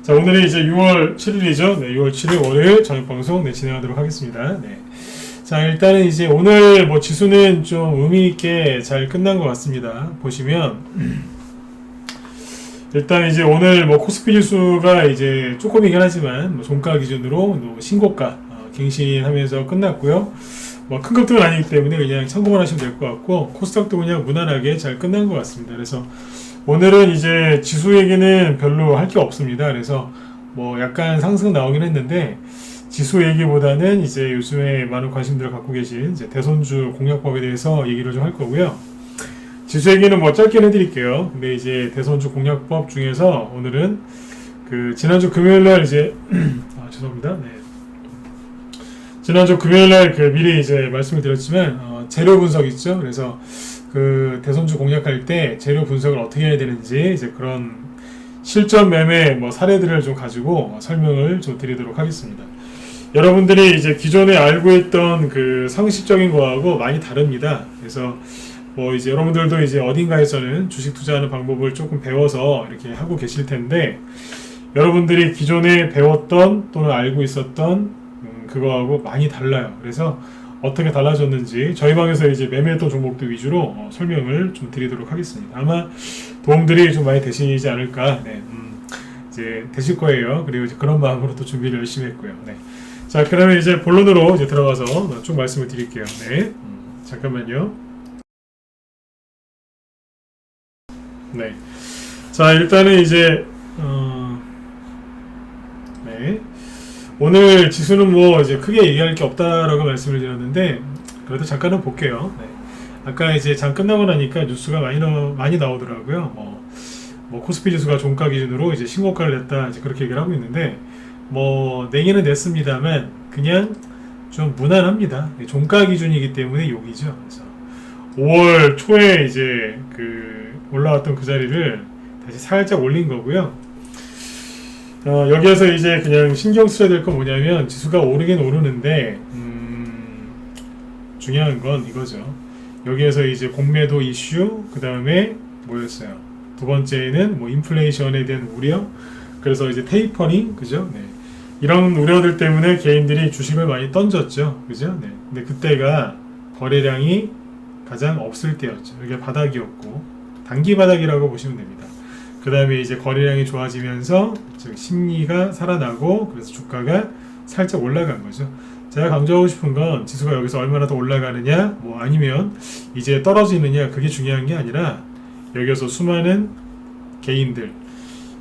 자, 오늘이 이제 6월 7일이죠. 네, 6월 7일 월요일 저녁 방송 진행하도록 하겠습니다. 네. 자, 일단은 이제 오늘 뭐 지수는 좀 의미 있게 잘 끝난 것 같습니다. 보시면 일단 이제 오늘 뭐 코스피 지수가 이제 조금이긴 하지만 뭐 종가 기준으로 신고가 갱신하면서 끝났고요. 뭐 큰 급등은 아니기 때문에 그냥 참고만 하시면 될 것 같고, 코스닥도 그냥 무난하게 잘 끝난 것 같습니다. 그래서 오늘은 이제 지수 얘기는 별로 할 게 없습니다. 그래서 뭐 약간 상승 나오긴 했는데, 지수 얘기보다는 이제 요즘에 많은 관심들을 갖고 계신 이제 대선주 공략법에 대해서 얘기를 좀 할 거고요. 지수 얘기는 뭐 짧게 해드릴게요. 근데 이제 대선주 공략법 중에서 오늘은 그 지난주 금요일날 이제 죄송합니다. 네. 지난주 금요일날 그 미리 이제 말씀을 드렸지만 재료 분석 있죠. 그래서 그 대선주 공략할 때 재료 분석을 어떻게 해야 되는지 이제 그런 실전 매매 뭐 사례들을 좀 가지고 설명을 좀 드리도록 하겠습니다. 여러분들이 이제 기존에 알고 있던 그 상식적인 거하고 많이 다릅니다. 그래서 뭐 이제 여러분들도 이제 어딘가에서는 주식 투자하는 방법을 조금 배워서 이렇게 하고 계실 텐데, 여러분들이 기존에 배웠던 또는 알고 있었던 그거하고 많이 달라요. 그래서 어떻게 달라졌는지 저희 방에서 이제 매매했던 종목들 위주로 설명을 좀 드리도록 하겠습니다. 아마 도움들이 좀 많이 되시지 않을까, 네, 이제 되실 거예요. 그리고 이제 그런 마음으로 또 준비를 열심히 했고요. 네. 자, 그러면 이제 본론으로 이제 들어가서 쭉 말씀을 드릴게요. 네, 잠깐만요. 네. 자, 일단은 이제 네. 오늘 지수는 뭐 이제 크게 얘기할 게 없다라고 말씀을 드렸는데, 그래도 잠깐은 볼게요. 네. 아까 이제 장 끝나고 나니까 뉴스가 많이 나오더라고요. 뭐 코스피 지수가 종가 기준으로 이제 신고가를 냈다, 이제 그렇게 얘기를 하고 있는데, 뭐 내기는 냈습니다만 그냥 좀 무난합니다. 종가 기준이기 때문에 욕이죠. 그래서 5월 초에 이제 그 올라왔던 그 자리를 다시 살짝 올린 거고요. 여기에서 이제 그냥 신경 써야 될 건 뭐냐면, 지수가 오르긴 오르는데 중요한 건 이거죠. 여기에서 이제 공매도 이슈, 그 다음에 뭐였어요? 두 번째는 뭐 인플레이션에 대한 우려, 그래서 이제 테이퍼링, 그죠? 네. 이런 우려들 때문에 개인들이 주식을 많이 던졌죠, 그죠? 네. 근데 그때가 거래량이 가장 없을 때였죠. 이게 바닥이었고, 단기 바닥이라고 보시면 됩니다. 그 다음에 이제 거래량이 좋아지면서 즉 심리가 살아나고, 그래서 주가가 살짝 올라간 거죠. 제가 강조하고 싶은 건 지수가 여기서 얼마나 더 올라가느냐, 뭐 아니면 이제 떨어지느냐, 그게 중요한 게 아니라 여기서 수많은 개인들,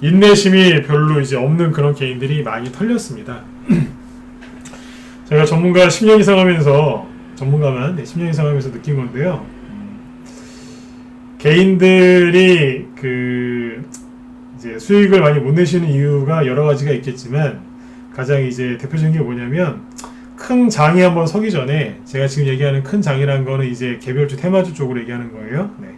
인내심이 별로 이제 없는 그런 개인들이 많이 털렸습니다. 제가 전문가 10년 이상 하면서, 전문가만 10년 이상 하면서 느낀 건데요. 개인들이 그 이제 수익을 많이 못 내시는 이유가 여러 가지가 있겠지만, 가장 이제 대표적인 게 뭐냐면, 큰 장이 한번 서기 전에, 제가 지금 얘기하는 큰 장이라는 거는 이제 개별주, 테마주 쪽으로 얘기하는 거예요. 네.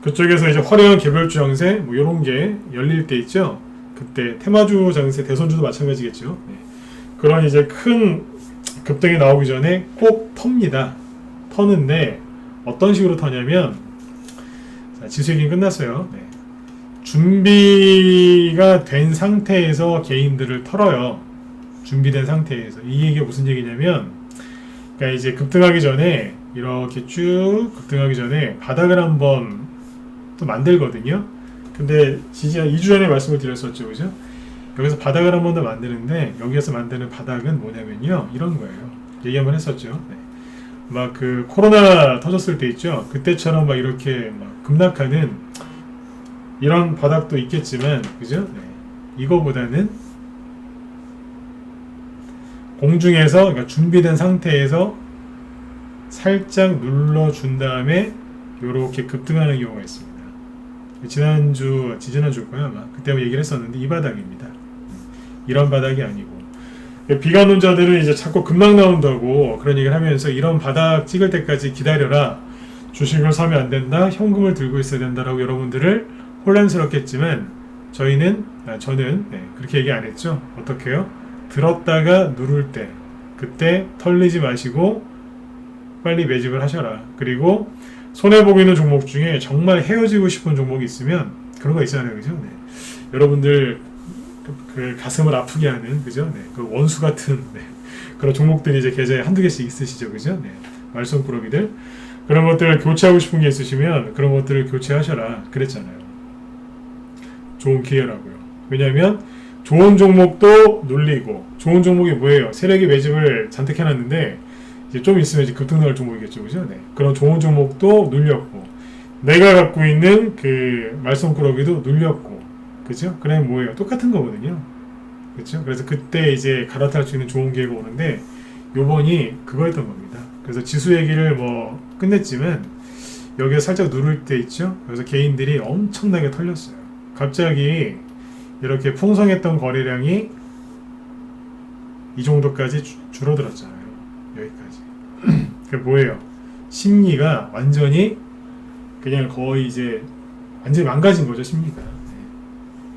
그쪽에서 이제 화려한 개별주 장세, 뭐 요런 게 열릴 때 있죠. 그때 테마주 장세, 대선주도 마찬가지겠죠. 네. 그런 이제 큰 급등이 나오기 전에 꼭 텁니다. 터는데 어떤 식으로 터냐면, 자, 지수 얘기는 끝났어요. 네. 준비가 된 상태에서 개인들을 털어요. 준비된 상태에서. 이 얘기가 무슨 얘기냐면, 그러니까 이제 급등하기 전에, 이렇게 쭉 급등하기 전에 바닥을 한번 또 만들거든요. 근데 진짜 2주 전에 말씀을 드렸었죠, 그죠? 여기서 바닥을 한 번 더 만드는데, 여기에서 만드는 바닥은 뭐냐면요, 이런 거예요. 얘기 한번 했었죠. 네. 막 그 코로나 터졌을 때 있죠. 그때처럼 막 이렇게 막 급락하는 이런 바닥도 있겠지만, 그죠? 네. 이거보다는 공중에서, 그러니까 준비된 상태에서 살짝 눌러준 다음에 요렇게 급등하는 경우가 있습니다. 지지난주일 거예요, 아마. 그때 얘기를 했었는데, 이 바닥입니다. 이런 바닥이 아니고. 비관론자들은 이제 자꾸 급락 나온다고 그런 얘기를 하면서, 이런 바닥 찍을 때까지 기다려라, 주식을 사면 안 된다, 현금을 들고 있어야 된다라고 여러분들을 혼란스럽겠지만, 저는 그렇게 얘기 안 했죠. 어떻게 해요? 들었다가 누를 때, 그때 털리지 마시고 빨리 매집을 하셔라. 그리고 손해보고 있는 종목 중에 정말 헤어지고 싶은 종목이 있으면, 그런 거 있잖아요, 그죠? 네. 여러분들 그 가슴을 아프게 하는, 그죠? 네, 그 원수 같은, 네, 그런 종목들이 이제 계좌에 한두 개씩 있으시죠, 그죠? 네, 말썽꾸러기들. 그런 것들을 교체하고 싶은 게 있으시면 그런 것들을 교체하셔라 그랬잖아요. 좋은 기회라고요. 왜냐하면 좋은 종목도 눌리고, 좋은 종목이 뭐예요? 세력이 매집을 잔뜩 해놨는데 이제 좀 있으면 이제 급등 나올 종목이겠죠, 그죠? 네, 그런 좋은 종목도 눌렸고, 내가 갖고 있는 그 말썽꾸러기도 눌렸고, 그죠? 그럼 뭐예요? 똑같은 거거든요. 그렇죠? 그래서 그때 이제 갈아탈 수 있는 좋은 기회가 오는데, 요번이 그거였던 겁니다. 그래서 지수 얘기를 뭐 끝냈지만 여기에 살짝 누를 때 있죠? 그래서 개인들이 엄청나게 털렸어요. 갑자기 이렇게 풍성했던 거래량이 이 정도까지 줄어들었잖아요. 여기까지. 그게 뭐예요? 심리가 완전히 그냥 거의 이제 완전히 망가진 거죠, 심리가.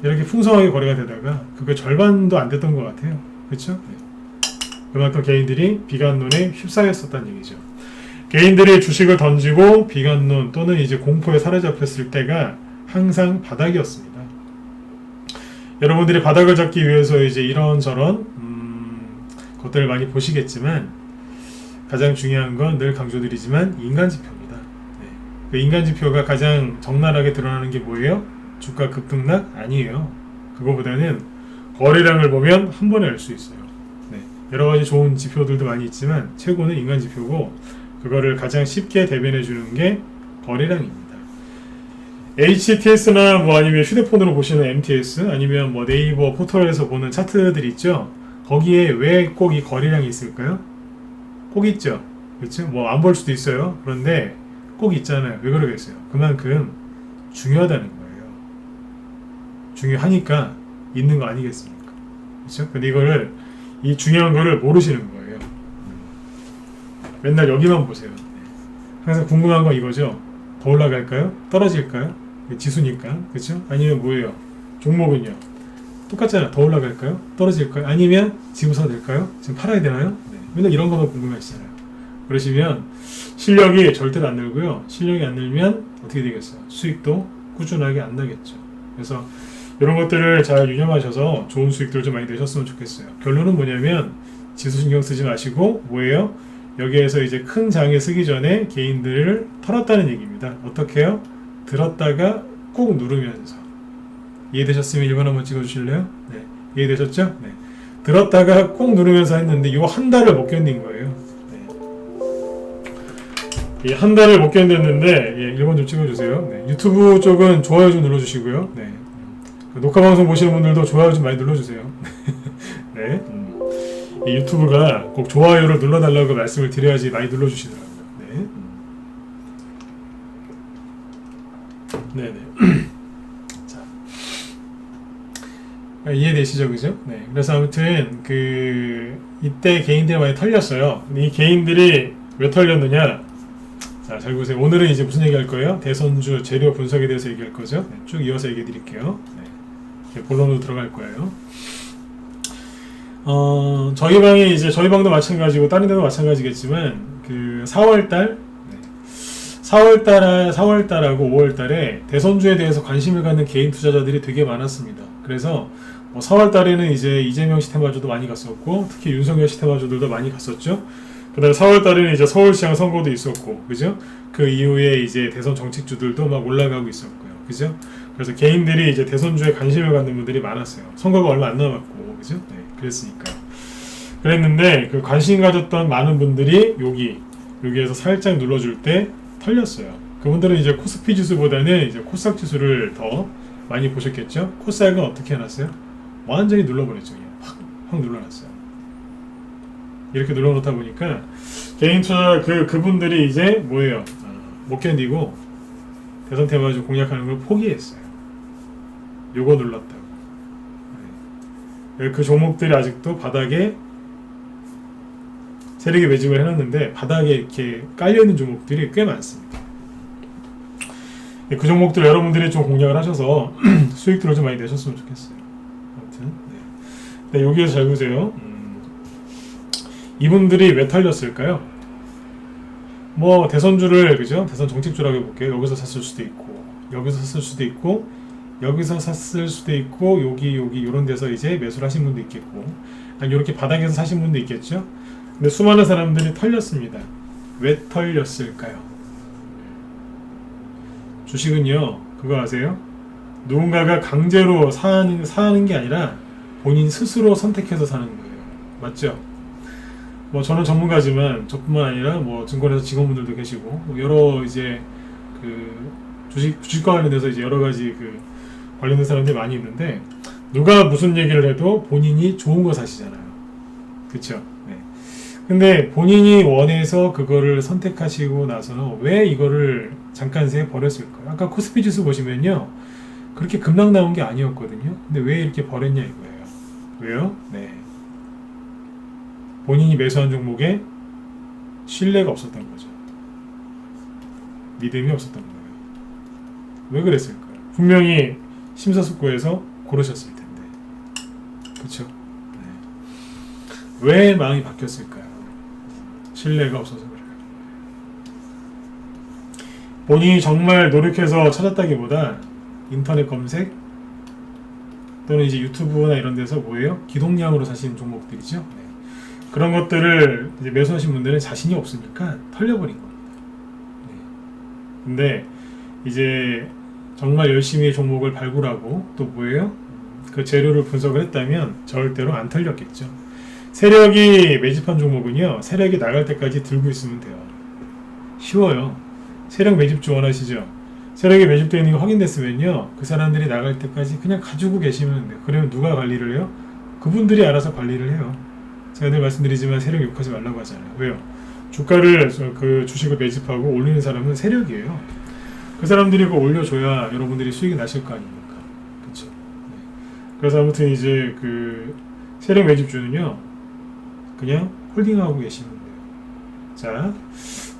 이렇게 풍성하게 거래가 되다가 그게 절반도 안 됐던 것 같아요. 그렇죠? 그만큼 개인들이 비관론에 휩싸였었다는 얘기죠. 개인들이 주식을 던지고 비관론 또는 이제 공포에 사로잡혔을 때가 항상 바닥이었습니다. 여러분들이 바닥을 잡기 위해서 이제 이런저런 것들을 많이 보시겠지만, 가장 중요한 건 늘 강조드리지만 인간지표입니다. 네. 그 인간지표가 가장 적나라하게 드러나는 게 뭐예요? 주가 급등락? 아니에요. 그거보다는 거래량을 보면 한 번에 알 수 있어요. 네. 여러 가지 좋은 지표들도 많이 있지만 최고는 인간지표고, 그거를 가장 쉽게 대변해 주는 게 거래량입니다. HTS나 뭐 아니면 휴대폰으로 보시는 MTS, 아니면 뭐 네이버 포털에서 보는 차트들 있죠? 거기에 왜 꼭 이 거래량이 있을까요? 꼭 있죠. 그렇죠? 뭐 안 볼 수도 있어요. 그런데 꼭 있잖아요. 왜 그러겠어요? 그만큼 중요하다는 거예요. 중요하니까 있는 거 아니겠습니까? 그렇죠? 근데 이거를, 이 중요한 거를 모르시는 거예요. 맨날 여기만 보세요. 항상 궁금한 건 이거죠. 더 올라갈까요? 떨어질까요? 지수니까. 그렇죠? 아니면 뭐예요? 종목은요? 똑같잖아요. 더 올라갈까요? 떨어질까요? 아니면 지금서 될까요? 지금 팔아야 되나요? 네. 맨날 이런 거만 궁금해하시잖아요. 그러시면 실력이 절대로 안 늘고요. 실력이 안 늘면 어떻게 되겠어요? 수익도 꾸준하게 안 나겠죠. 그래서 이런 것들을 잘 유념하셔서 좋은 수익들 좀 많이 내셨으면 좋겠어요. 결론은 뭐냐면, 지수 신경 쓰지 마시고 뭐예요? 여기에서 이제 큰 장에 쓰기 전에 개인들을 털었다는 얘기입니다. 어떻게 해요? 들었다가 꾹 누르면서. 이해되셨으면 1번 한번 찍어주실래요? 네. 이해되셨죠? 네. 들었다가 꾹 누르면서 했는데 이 한 달을 못 견딘 거예요. 네. 이 한 달을 못 견뎠는데, 예, 1번 좀 찍어주세요. 네. 유튜브 쪽은 좋아요 좀 눌러주시고요. 네. 녹화 방송 보시는 분들도 좋아요 좀 많이 눌러주세요. 네. 이 유튜브가 꼭 좋아요를 눌러달라고 말씀을 드려야지 많이 눌러주시더라고요. 네. 네네. 자, 이해되시죠, 그죠? 네. 그래서 아무튼 이때 개인들이 많이 털렸어요. 이 개인들이 왜 털렸느냐? 자, 잘 보세요. 오늘은 이제 무슨 얘기할 거예요? 대선주 재료 분석에 대해서 얘기할 거죠. 네. 쭉 이어서 얘기해 드릴게요. 네. 본론으로 들어갈 거예요. 저희 방에 이제 저희 방도 마찬가지고 다른 데도 마찬가지겠지만 4월달 4월달하고 5월달에 대선주에 대해서 관심을 갖는 개인 투자자들이 되게 많았습니다. 그래서 4월달에는 이제 이재명 시테마주도 많이 갔었고, 특히 윤석열 시테마주들도 많이 갔었죠. 그다음에 4월달에는 이제 서울시장 선거도 있었고, 그죠? 그 이후에 이제 대선 정책주들도 막 올라가고 있었고요, 그죠? 그래서 개인들이 이제 대선주에 관심을 갖는 분들이 많았어요. 선거가 얼마 안 남았고, 그죠? 네, 그랬으니까. 그랬는데 그 관심 가졌던 많은 분들이 여기에서 살짝 눌러줄 때 털렸어요. 그분들은 이제 코스피 지수보다는 이제 코스닥 지수를 더 많이 보셨겠죠? 코스닥은 어떻게 해놨어요? 완전히 눌러버렸죠. 그냥 확 눌러놨어요. 이렇게 눌러놓다 보니까 개인 투자 그분들이 이제 뭐예요? 못 견디고 대선 테마주 공략하는 걸 포기했어요. 요거 눌렀다고. 네. 그 종목들이 아직도 바닥에 세력이 매집을 해놨는데 바닥에 이렇게 깔려있는 종목들이 꽤 많습니다. 그 종목들 여러분들이 좀 공략을 하셔서 수익들을 좀 많이 내셨으면 좋겠어요. 아무튼 네. 여기에서 잘 보세요. 이분들이 왜 털렸을까요? 대선주를, 그죠? 대선 정책주라고 해볼게요. 여기서 샀을 수도 있고, 여기서 샀을 수도 있고, 여기서 샀을 수도 있고 여기 이런 데서 이제 매수를 하신 분도 있겠고 아니 이렇게 바닥에서 사신 분도 있겠죠. 근데 수많은 사람들이 털렸습니다. 왜 털렸을까요? 주식은요 그거 아세요? 누군가가 강제로 사는 게 아니라 본인 스스로 선택해서 사는 거예요. 맞죠? 뭐 저는 전문가지만 저뿐만 아니라 뭐 증권회사 직원분들도 계시고 뭐 여러 이제 그 주식과 관련돼서 이제 여러 가지 그 관련된 사람들이 많이 있는데 누가 무슨 얘기를 해도 본인이 좋은 거 사시잖아요. 그쵸? 네. 근데 본인이 원해서 그거를 선택하시고 나서는 왜 이거를 잠깐 새에 버렸을까요? 아까 코스피 지수 보시면요. 그렇게 급락 나온 게 아니었거든요. 근데 왜 이렇게 버렸냐 이거예요. 왜요? 네. 본인이 매수한 종목에 신뢰가 없었던 거죠. 믿음이 없었던 거예요. 왜 그랬을까요? 분명히 심사숙고해서 고르셨을 텐데. 그쵸? 네. 왜 마음이 바뀌었을까요? 신뢰가 없어서 그래요. 본인이 정말 노력해서 찾았다기보다 인터넷 검색 또는 이제 유튜브나 이런 데서 뭐예요? 기동량으로 사시는 종목들이죠. 네. 그런 것들을 이제 매수하신 분들은 자신이 없으니까 털려버린 겁니다. 네. 근데 이제 정말 열심히 종목을 발굴하고 또 뭐예요? 그 재료를 분석을 했다면 절대로 안 털렸겠죠. 세력이 매집한 종목은요, 세력이 나갈 때까지 들고 있으면 돼요. 쉬워요. 세력 매집주 원하시죠? 세력이 매집되어 있는 게 확인됐으면요, 그 사람들이 나갈 때까지 그냥 가지고 계시면 돼요. 그러면 누가 관리를 해요? 그분들이 알아서 관리를 해요. 제가 늘 말씀드리지만 세력 욕하지 말라고 하잖아요. 왜요? 주가를 그 주식을 매집하고 올리는 사람은 세력이에요. 그 사람들이 그거 올려줘야 여러분들이 수익이 나실 거 아닙니까? 그렇죠? 네. 그래서 아무튼 이제 그 세력 매집주는요, 그냥 홀딩하고 계시면 돼요. 자,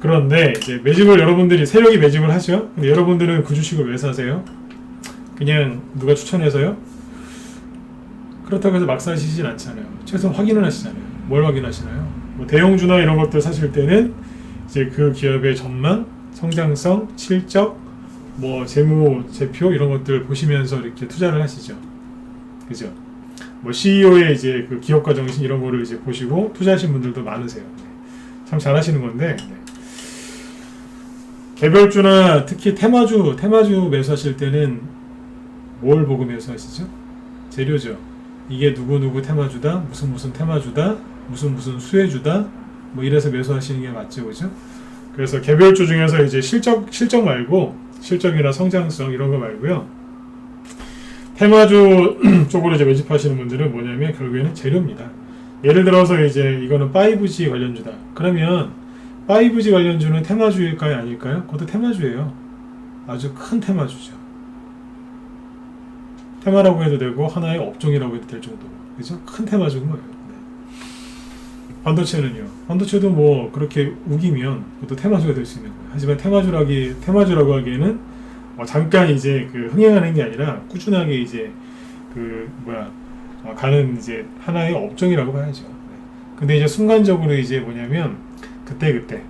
그런데 이제 매집을 여러분들이 세력이 매집을 하죠. 근데 여러분들은 그 주식을 왜 사세요? 그냥 누가 추천해서요? 그렇다고 해서 막 사시진 않잖아요. 최소한 확인을 하시잖아요. 뭘 확인하시나요? 뭐 대형주나 이런 것들 사실 때는 이제 그 기업의 전망, 성장성, 실적, 뭐 재무, 제표 이런 것들 보시면서 이렇게 투자를 하시죠. 그죠? 뭐 CEO의 이제 그 기업가 정신 이런 거를 이제 보시고 투자하신 분들도 많으세요. 네. 참 잘하시는 건데. 네. 개별주나 특히 테마주 매수하실 때는 뭘 보고 매수하시죠? 재료죠. 이게 누구 테마주다, 무슨 테마주다, 무슨 수혜주다, 뭐 이래서 매수하시는 게 맞죠, 그죠? 그래서 개별주 중에서 이제 실적 말고, 실적이나 성장성 이런 거 말고요. 테마주 쪽으로 이제 매집하시는 분들은 뭐냐면 결국에는 재료입니다. 예를 들어서 이제 이거는 5G 관련주다. 그러면 5G 관련주는 테마주일까요, 아닐까요? 그것도 테마주예요. 아주 큰 테마주죠. 테마라고 해도 되고 하나의 업종이라고 해도 될 정도로, 그죠? 큰 테마주인 거예요. 네. 반도체는요. 반도체도 뭐 그렇게 우기면 그것도 테마주가 될 수 있는 거예요. 하지만 테마주라고 하기에는 잠깐 이제 그 흥행하는 게 아니라 꾸준하게 이제 그 가는 이제 하나의 업종이라고 봐야죠. 네. 근데 이제 순간적으로 이제 뭐냐면 그때 네.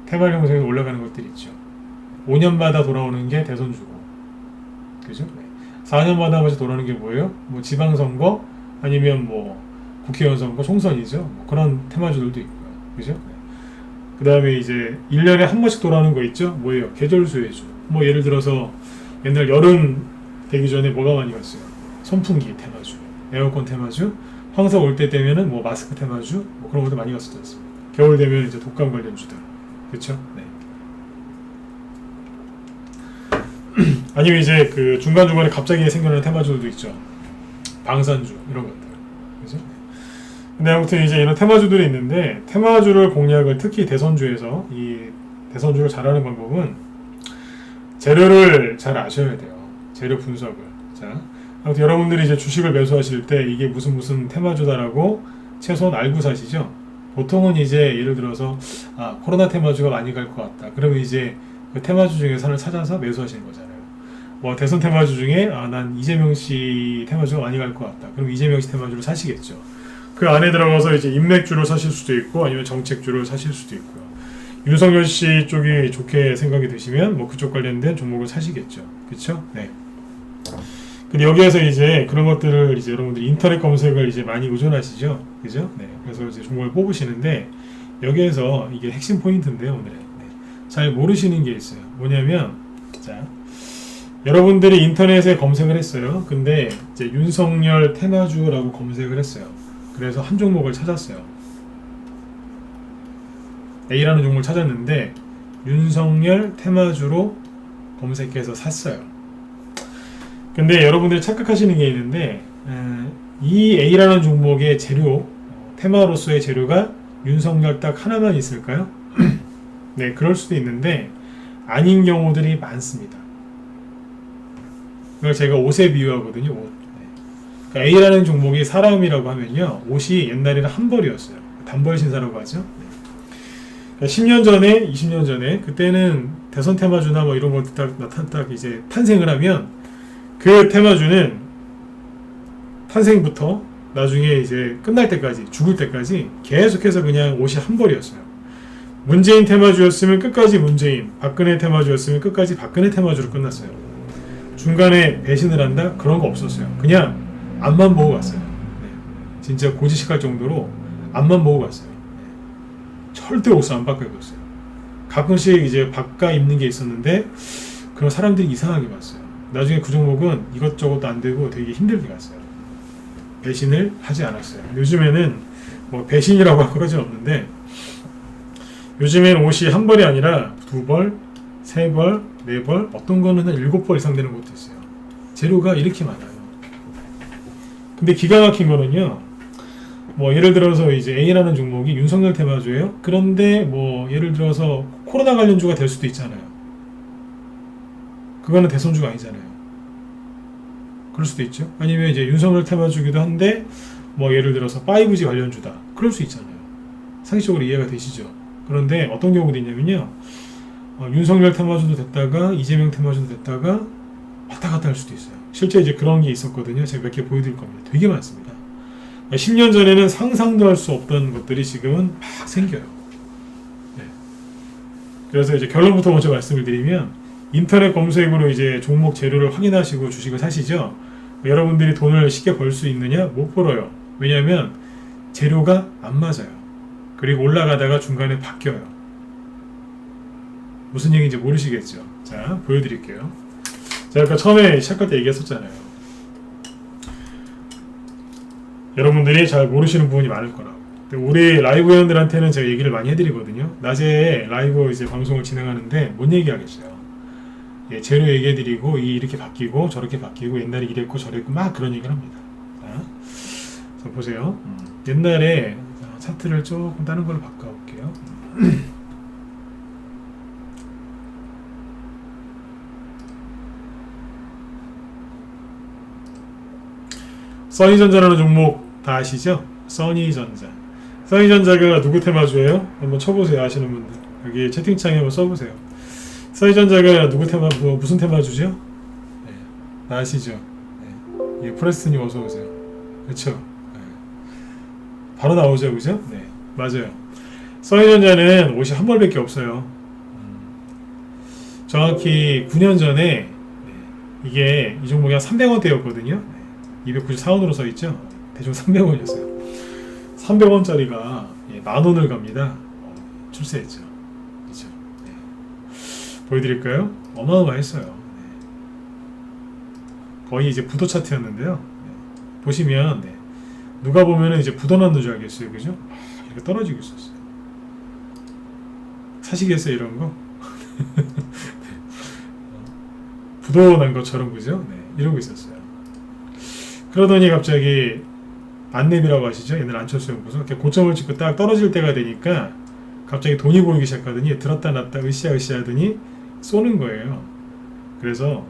테마 형성에 올라가는 것들이 있죠. 5년마다 돌아오는 게 대선주고, 그죠? 네. 4년마다 한 번씩 돌아오는 게 뭐예요? 뭐 지방선거 아니면 뭐 국회의원 선거, 총선이죠. 뭐 그런 테마주들도 있고요. 그죠? 네. 그 다음에 이제 1년에 한 번씩 돌아오는 거 있죠? 뭐예요? 계절수혜주. 뭐 예를 들어서 옛날 여름 되기 전에 뭐가 많이 왔어요? 선풍기 테마주, 에어컨 테마주, 황사 올 때 되면은 뭐 마스크 테마주, 뭐 그런 것도 많이 갔었지 않습니까? 겨울 되면 이제 독감 관련주들. 그쵸? 네. 아니면 이제 그 중간중간에 갑자기 생겨나는 테마주들도 있죠. 방산주, 이런 것들. 그죠? 근데 아무튼 이제 이런 테마주들이 있는데, 테마주를 공략을 특히 대선주에서 이 대선주를 잘하는 방법은 재료를 잘 아셔야 돼요. 재료 분석을. 자, 아무튼 여러분들이 이제 주식을 매수하실 때 이게 무슨 테마주다라고 최소한 알고 사시죠. 보통은 이제 예를 들어서 코로나 테마주가 많이 갈 것 같다. 그러면 이제 그 테마주 중에서 하나를 찾아서 매수하시는 거잖아요. 뭐 대선 테마주 중에 난 이재명 씨 테마주가 많이 갈 것 같다. 그럼 이재명 씨 테마주를 사시겠죠. 그 안에 들어가서 이제 인맥주를 사실 수도 있고 아니면 정책주를 사실 수도 있고요. 윤석열 씨 쪽이 좋게 생각이 드시면 뭐 그쪽 관련된 종목을 사시겠죠. 그렇죠? 네. 근데 여기에서 이제 그런 것들을 이제 여러분들 인터넷 검색을 이제 많이 의존하시죠, 그죠? 네. 그래서 이제 종목을 뽑으시는데 여기에서 이게 핵심 포인트인데요, 오늘의. 네. 잘 모르시는 게 있어요. 뭐냐면, 자, 여러분들이 인터넷에 검색을 했어요. 근데 이제 윤석열 테마주라고 검색을 했어요. 그래서 한 종목을 찾았어요. A라는 종목을 찾았는데 윤석열 테마주로 검색해서 샀어요. 근데 여러분들이 착각하시는 게 있는데 이 A라는 종목의 재료, 테마로서의 재료가 윤석열 딱 하나만 있을까요? 네, 그럴 수도 있는데 아닌 경우들이 많습니다. 그걸 제가 옷에 비유하거든요. 옷. 네. 그러니까 A라는 종목이 사람이라고 하면요, 옷이 옛날에는 한 벌이었어요. 단벌 신사라고 하죠. 그러니까 10년 전에, 20년 전에 그때는 대선 테마주나 뭐 이런 것들 딱 이제 탄생을 하면 그 테마주는 탄생부터 나중에 이제 끝날 때까지, 죽을 때까지 계속해서 그냥 옷이 한 벌이었어요. 문재인 테마주였으면 끝까지 문재인, 박근혜 테마주였으면 끝까지 박근혜 테마주로 끝났어요. 중간에 배신을 한다? 그런 거 없었어요. 그냥 앞만 보고 갔어요. 네. 진짜 고지식할 정도로 앞만 보고 갔어요. 네. 절대 옷을 안 바꿔 입었어요. 가끔씩 이제 바꿔 입는 게 있었는데 그런 사람들이 이상하게 봤어요. 나중에 그 종목은 이것저것도 안 되고 되게 힘들게 갔어요. 배신을 하지 않았어요. 요즘에는 뭐 배신이라고 할 것까지는 없는데 요즘엔 옷이 한 벌이 아니라 두 벌, 세 벌, 네 벌, 어떤 거는 한 7벌 이상 되는 것도 있어요. 재료가 이렇게 많아요. 근데 기가 막힌 거는요, 뭐 예를 들어서 이제 A라는 종목이 윤석열 테마주예요. 그런데 뭐 예를 들어서 코로나 관련주가 될 수도 있잖아요. 그거는 대선주가 아니잖아요. 그럴 수도 있죠. 아니면 이제 윤석열 테마주기도 한데 뭐 예를 들어서 5G 관련주다. 그럴 수 있잖아요. 상식적으로 이해가 되시죠? 그런데 어떤 경우도 있냐면요, 윤석열 테마주도 됐다가 이재명 테마주도 됐다가 왔다 갔다 할 수도 있어요. 실제 이제 그런 게 있었거든요. 제가 몇 개 보여드릴 겁니다. 되게 많습니다. 10년 전에는 상상도 할 수 없던 것들이 지금은 막 생겨요. 네. 그래서 이제 결론부터 먼저 말씀을 드리면, 인터넷 검색으로 이제 종목 재료를 확인하시고 주식을 사시죠. 여러분들이 돈을 쉽게 벌 수 있느냐? 못 벌어요. 왜냐하면 재료가 안 맞아요. 그리고 올라가다가 중간에 바뀌어요. 무슨 얘기인지 모르시겠죠? 자, 보여드릴게요. 제가 아까 처음에 시작할 때 얘기했었잖아요. 여러분들이 잘 모르시는 부분이 많을 거라고. 우리 라이브 회원들한테는 제가 얘기를 많이 해드리거든요. 낮에 라이브 이제 방송을 진행하는데 못 얘기하겠어요. 예, 재료 얘기해드리고 이렇게 바뀌고 저렇게 바뀌고 옛날에 이랬고 저랬고 막 그런 얘기를 합니다. 자, 보세요. 옛날에 차트를 조금 다른 걸로 바꿔볼게요. 써니전자라는 종목 다 아시죠? 써니전자. 써니전자가 누구 테마주예요? 한번 쳐보세요. 아시는 분들. 여기 채팅창에 한번 써보세요. 써니전자가 누구 테마, 무슨 테마주죠? 네, 다 아시죠? 네. 예, 프레스트님 어서오세요. 그쵸? 네. 바로 나오죠, 그죠? 네, 맞아요. 써니전자는 옷이 한 벌밖에 없어요. 정확히 9년 전에 이게 이 종목이 한 300원대였거든요. 294원으로 써있죠? 대충 300원이었어요. 300원짜리가 만원을 갑니다. 출세했죠. 그렇죠? 네. 보여드릴까요? 어마어마했어요. 네. 거의 이제 부도 차트였는데요. 네. 보시면 네. 누가 보면은 이제 부도 났는 줄 알겠어요. 그죠? 이렇게 떨어지고 있었어요. 사시겠어요? 이런 거? 부도 난 것처럼, 그죠? 네. 이러고 있었어요. 그러더니 갑자기 안랩이라고 하시죠? 옛날 안철수 연구소. 이렇게 고점을 찍고 딱 떨어질 때가 되니까 갑자기 돈이 보이기 시작하더니 들었다 놨다 으쌰으쌰 하더니 쏘는 거예요. 그래서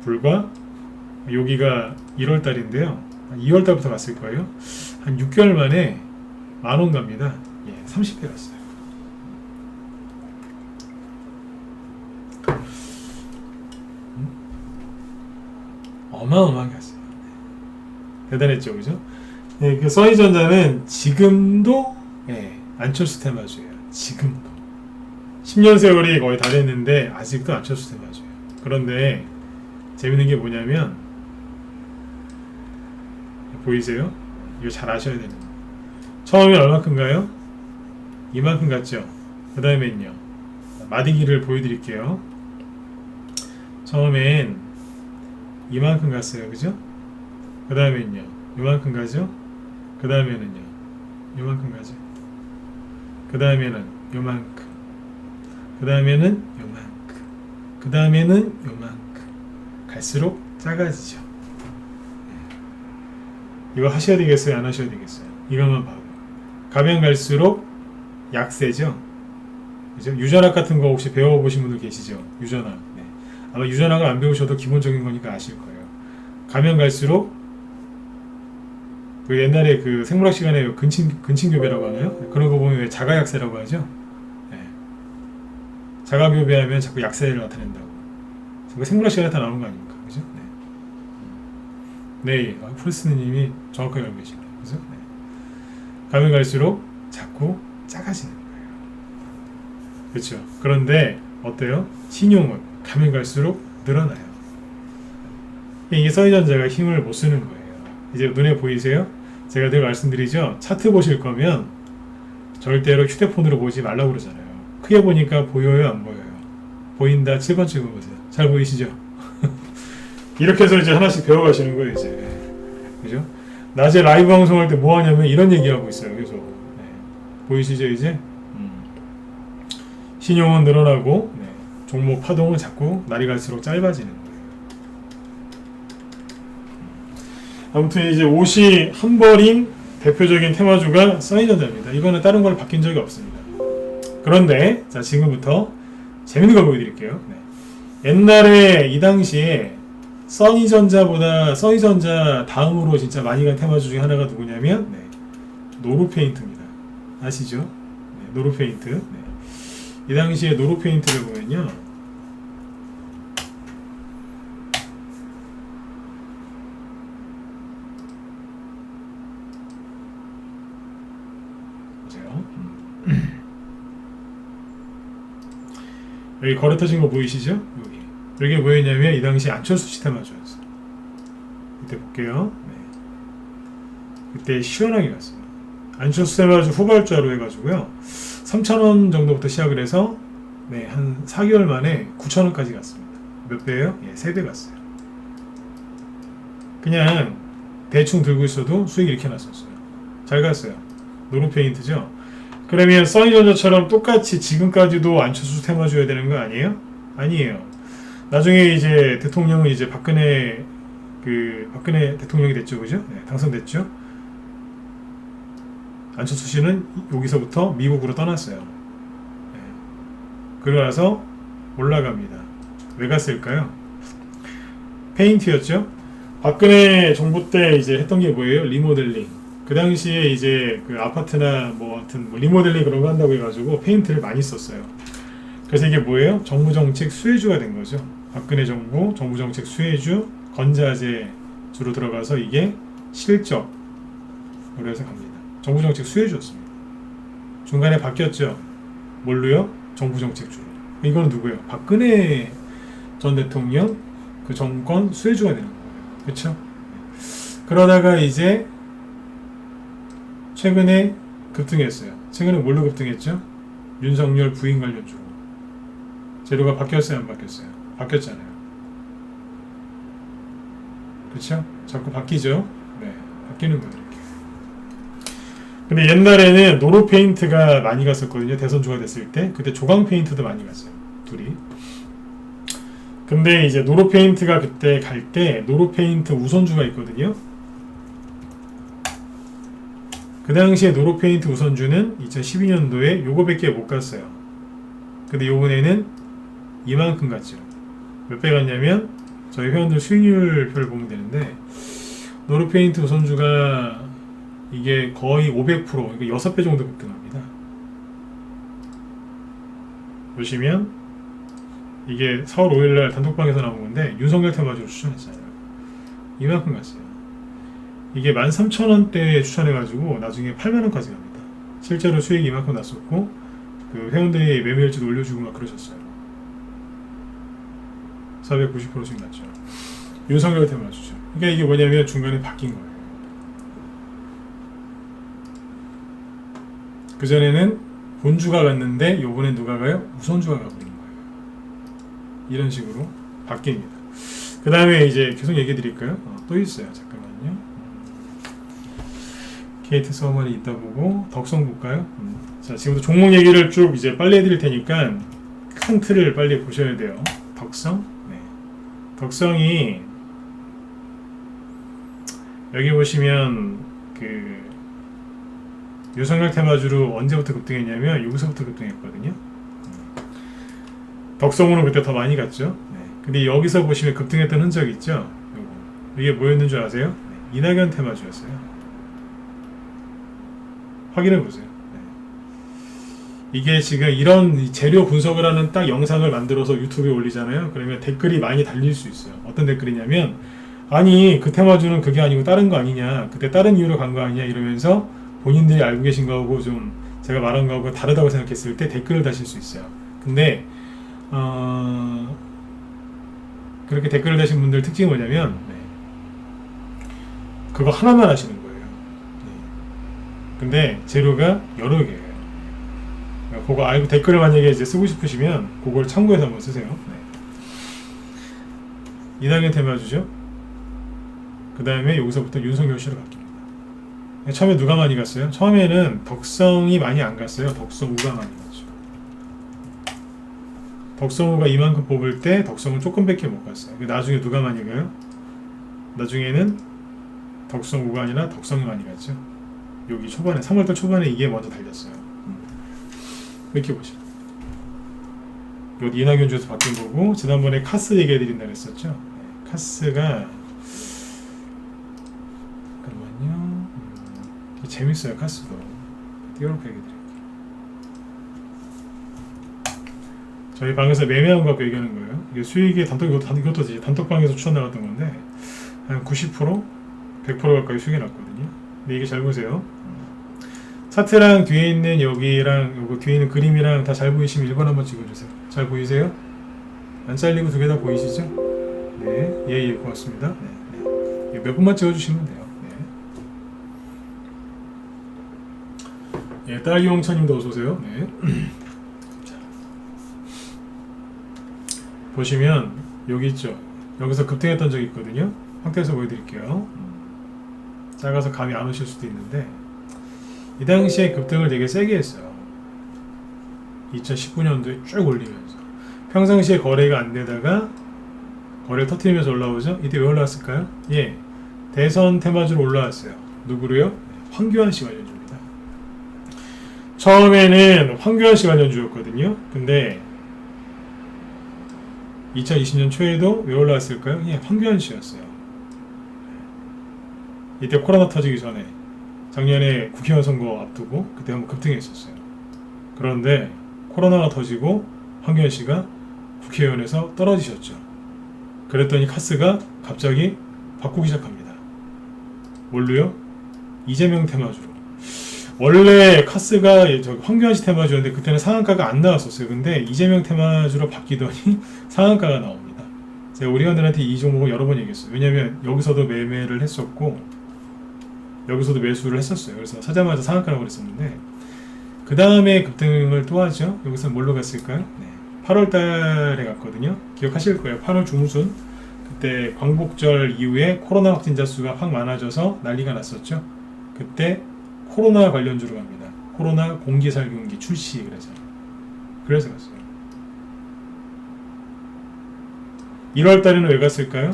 불과 여기가 1월 달인데요. 2월 달부터 갔을 거예요. 한 6개월 만에 만원 갑니다. 예, 30배 갔어요. 어마어마하게 갔어요. 대단했죠, 그죠? 예, 그 써니전자는 지금도 안철수 테마주예요. 지금도 10년 세월이 거의 다 됐는데 아직도 안철수 테마주예요. 그런데 재밌는 게 뭐냐면 보이세요? 이거 잘 아셔야 되는 거예요. 처음에 얼마큼가요? 이만큼 같죠? 그 다음엔요. 마디기를 보여드릴게요. 처음엔 이만큼 갔어요. 그죠? 그 다음엔요. 요만큼 가죠? 그 다음에는요. 요만큼 가죠? 그 다음에는 요만큼. 그 다음에는 요만큼. 그 다음에는 요만큼. 갈수록 작아지죠. 이거 하셔야 되겠어요? 안 하셔야 되겠어요? 이것만 봐도. 가면 갈수록 약세죠? 그죠? 유전학 같은 거 혹시 배워보신 분들 계시죠? 유전학. 네. 아마 유전학을 안 배우셔도 기본적인 거니까 아실 거예요. 가면 갈수록 그 옛날에 그 생물학 시간에 근친교배라고 하나요? 그런 거 보면 왜 자가약세라고 하죠? 네. 자가교배하면 자꾸 약세를 나타낸다고. 그 생물학 시간에 다 나오는 거 아닙니까? 그죠? 네. 네. 프리스님이 정확하게 알고 계시네요. 그죠? 네. 가면 갈수록 자꾸 작아지는 거예요. 그렇죠. 그런데 어때요? 신용은 가면 갈수록 늘어나요. 이게 써니전자가 힘을 못 쓰는 거예요. 이제 눈에 보이세요? 제가 늘 말씀드리죠. 차트 보실 거면 절대로 휴대폰으로 보지 말라고 그러잖아요. 크게 보니까 보여요? 안 보여요? 보인다. 7번 찍어보세요. 잘 보이시죠? 이렇게 해서 이제 하나씩 배워가시는 거예요. 이제. 그죠? 낮에 라이브 방송할 때 뭐 하냐면 이런 얘기하고 있어요. 계속. 네. 보이시죠 이제? 신용은 늘어나고 네. 종목 파동은 자꾸 날이 갈수록 짧아지는 거예요. 아무튼 이제 옷이 한 벌인 대표적인 테마주가 써니전자입니다. 이거는 다른 걸로 바뀐 적이 없습니다. 그런데 자 지금부터 재밌는 걸 보여드릴게요. 네. 옛날에 이 당시에 써니전자보다 써니전자 다음으로 진짜 많이 간 테마주 중에 하나가 누구냐면 네. 노루페인트입니다. 아시죠? 네. 노루페인트. 네. 이 당시에 노루페인트를 보면요. 보세요. 여기 거래 터진 거 보이시죠? 여기. 이게 뭐였냐면 이 당시 안철수 씨 테마주였어요. 이때 볼게요. 네. 그때 시원하게 갔어요. 안철수 테마주 후발주로 해가지고요. 3,000원 정도부터 시작을 해서 네, 한 4개월 만에 9,000원까지 갔습니다. 몇 배예요? 예, 3배 갔어요. 그냥 대충 들고 있어도 수익 이렇게 났었어요. 잘 갔어요. 노루페인트죠? 그러면 써니전자처럼 똑같이 지금까지도 안철수 테마주여야 되는 거 아니에요? 아니에요. 나중에 이제 대통령은 이제 박근혜 대통령이 됐죠, 그죠? 네, 당선됐죠? 안철수 씨는 여기서부터 미국으로 떠났어요. 네. 그러고 나서 올라갑니다. 왜 갔을까요? 페인트였죠? 박근혜 정부 때 이제 했던 게 뭐예요? 리모델링. 그 당시에 이제 그 아파트나 뭐 하여튼 뭐 리모델링 그런 거 한다고 해가지고 페인트를 많이 썼어요. 그래서 이게 뭐예요? 정부 정책 수혜주가 된 거죠. 박근혜 정부 정책 수혜주 건자재 주로 들어가서 이게 실적으로 해서 갑니다. 정부 정책 수혜주였습니다. 중간에 바뀌었죠. 뭘로요? 정부 정책주로. 이거는 누구예요? 박근혜 전 대통령 그 정권 수혜주가 되는 거예요. 그렇죠? 그러다가 이제 최근에 급등했어요. 최근에 뭘로 급등했죠? 윤석열 부인 관련 주로. 재료가 바뀌었어요? 안 바뀌었어요? 바뀌었잖아요. 그렇죠? 자꾸 바뀌죠? 네, 바뀌는 거예요. 이렇게. 근데 옛날에는 노루페인트가 많이 갔었거든요. 대선주가 됐을 때. 그때 조광페인트도 많이 갔어요. 둘이. 근데 이제 노루페인트가 그때 갈 때 노루페인트 우선주가 있거든요. 그 당시에 노루페인트 우선주는 2012년도에 요거밖에 못 갔어요. 근데 요번에는 이만큼 갔죠. 몇 배 갔냐면 저희 회원들 수익률표를 보면 되는데 노루페인트 우선주가 이게 거의 500% 그러니까 6배 정도 급등합니다. 보시면 이게 4월 5일날 단톡방에서 나온 건데 윤석열 테마주로 추천했잖아요. 이만큼 갔어요. 이게 13,000원대에 추천해가지고 나중에 8만원까지 갑니다. 실제로 수익이 이만큼 났었고 그 회원들이 매매일지도 올려주고 막 그러셨어요. 490%씩 났죠. 윤석열 테마주죠. 그러니까 이게 뭐냐면 중간에 바뀐 거예요. 그전에는 본주가 갔는데 요번엔 누가 가요? 우선주가 가고 있는 거예요. 이런 식으로 바뀝니다. 그 다음에 이제 계속 얘기해 드릴까요? 또 있어요. 잠깐만요. 게이트 서머리 이따 보고 덕성 볼까요? 자, 지금부터 종목 얘기를 쭉 이제 빨리 해드릴 테니까 큰 틀을 빨리 보셔야 돼요. 덕성? 네. 덕성이 여기 보시면 그 유성열 테마주로 언제부터 급등했냐면 여기서부터 급등했거든요. 덕성으로 그때 더 많이 갔죠. 네. 근데 여기서 보시면 급등했던 흔적이 있죠. 요거. 이게 뭐였는 줄 아세요? 네. 이낙연 테마주였어요. 확인해 보세요. 네. 이게 지금 이런 재료 분석을 하는 딱 영상을 만들어서 유튜브에 올리잖아요. 그러면 댓글이 많이 달릴 수 있어요. 어떤 댓글이냐면 아니 그 테마주는 그게 아니고 다른 거 아니냐, 그때 다른 이유로 간 거 아니냐 이러면서 본인들이 알고 계신 거하고 좀 제가 말한 거하고 다르다고 생각했을 때 댓글을 다실 수 있어요. 근데 그렇게 댓글을 다신 분들 특징이 뭐냐면 네. 그거 하나만 하시는 거예요. 네. 근데 재료가 여러 개예요. 그러니까 그거 알고 댓글을 만약에 이제 쓰고 싶으시면 그걸 참고해서 한번 쓰세요. 네. 이낙연 테마주죠. 그 다음에 여기서부터 윤석열 씨로 바뀝니다. 처음에 누가 많이 갔어요? 처음에는 덕성이 많이 안 갔어요. 덕성우가 많이 갔죠. 덕성우가 이만큼 뽑을 때 덕성은 조금밖에 못 갔어요. 나중에 누가 많이 가요? 나중에는 덕성우가 아니라 덕성이 많이 갔죠. 여기 초반에 3월달 초반에 이게 먼저 달렸어요. 이렇게 보시면 여기 이낙연 주에서 바뀐 거고, 지난번에 카스 얘기해드린다 그랬었죠. 네, 카스가 재밌어요. 카스도 띄워놓고 얘기해드릴게요. 저희 방에서 매매한 거 갖고 얘기하는 거예요. 이게 수익의 이것도 단톡방에서 추천 나갔던 건데 한 90%? 100% 가까이 수익이 났거든요. 근데 이게 잘 보세요. 차트랑 뒤에 있는 여기랑 요거 뒤에 있는 그림이랑 다 잘 보이시면 1번 한번 찍어주세요. 잘 보이세요? 안 잘리고 두 개 다 보이시죠? 네, 예, 고맙습니다. 네, 네. 몇 분만 찍어주시면 돼요. 예, 딸기홍차님도 어서오세요. 네. 자, 보시면 여기 있죠. 여기서 급등했던 적이 있거든요. 확대해서 보여드릴게요. 작아서 감이 안 오실 수도 있는데 이 당시에 급등을 되게 세게 했어요. 2019년도에 쭉 올리면서 평상시에 거래가 안 되다가 거래를 터뜨리면서 올라오죠. 이때 왜 올라왔을까요? 예, 대선 테마주로 올라왔어요. 누구로요? 황교안 씨 관련주입니다. 처음에는 황교안 씨 관련주였거든요. 근데 2020년 초에도 왜 올라왔을까요? 예, 황교안 씨였어요. 이때 코로나 터지기 전에 작년에 국회의원 선거 앞두고 그때 한번 급등했었어요. 그런데 코로나가 터지고 황교안 씨가 국회의원에서 떨어지셨죠. 그랬더니 카스가 갑자기 바꾸기 시작합니다. 뭘로요? 이재명 테마주로. 원래 카스가 황교안 씨 테마주였는데 그때는 상한가가 안 나왔었어요. 근데 이재명 테마주로 바뀌더니 상한가가 나옵니다. 제가 우리 회원들한테 이 종목을 여러 번 얘기했어요. 왜냐면 여기서도 매매를 했었고 여기서도 매수를 했었어요. 그래서 사자마자 상한가라고 그랬었는데 그 다음에 급등을 또 하죠. 여기서 뭘로 갔을까요? 네. 8월 달에 갔거든요. 기억하실 거예요. 8월 중순 그때 광복절 이후에 코로나 확진자 수가 확 많아져서 난리가 났었죠. 그때 코로나 관련주로 갑니다. 코로나 공기살균기 출시 그래서 갔어요. 1월 달에는 왜 갔을까요?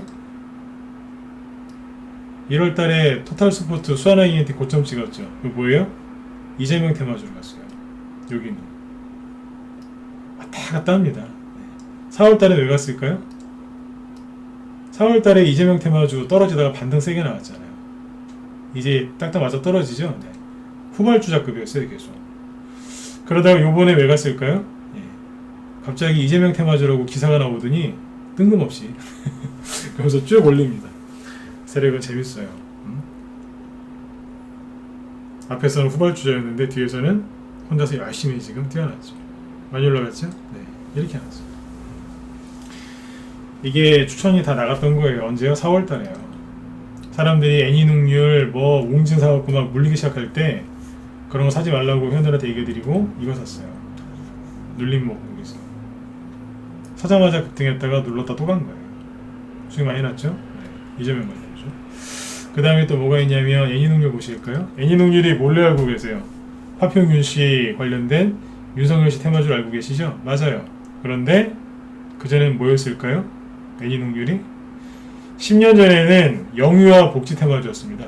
1월 달에 토탈스포트 수아나 ENT 고점 찍었죠. 그 뭐예요? 이재명 테마주로 갔어요. 여기는 왔다 갔다 합니다. 4월 달에 왜 갔을까요? 4월 달에 이재명 테마주 떨어지다가 반등 세게 나왔잖아요. 이제 딱딱 맞아 떨어지죠. 네. 후발주자급이었어요. 계속. 그러다가 요번에 왜 갔을까요? 예. 갑자기 이재명 테마주라고 기사가 나오더니 뜬금없이 그래서 쭉 올립니다. 세력은 재밌어요. 앞에서는 후발주자였는데 뒤에서는 혼자서 열심히 지금 뛰어났죠. 많이 올라갔죠? 네, 이렇게 나왔죠. 이게 추천이 다 나갔던 거예요. 언제요? 4월 달에요. 사람들이 애니능률 웅진 사갖고 막 물리기 시작할 때 그런 거 사지 말라고 회원들한테 얘기해드리고 이거 샀어요. 눌림목 여기서 사자마자 급등했다가 눌렀다 또 간 거예요. 수익 많이 났죠? 네. 이재명 관련주죠. 그 다음에 또 뭐가 있냐면 애니능률 보실까요? 애니능률이 몰래 알고 계세요. 화평윤 씨 관련된 윤석열 씨 테마주를 알고 계시죠? 맞아요. 그런데 그전엔 뭐였을까요? 애니능률이 10년 전에는 영유아 복지 테마주였습니다.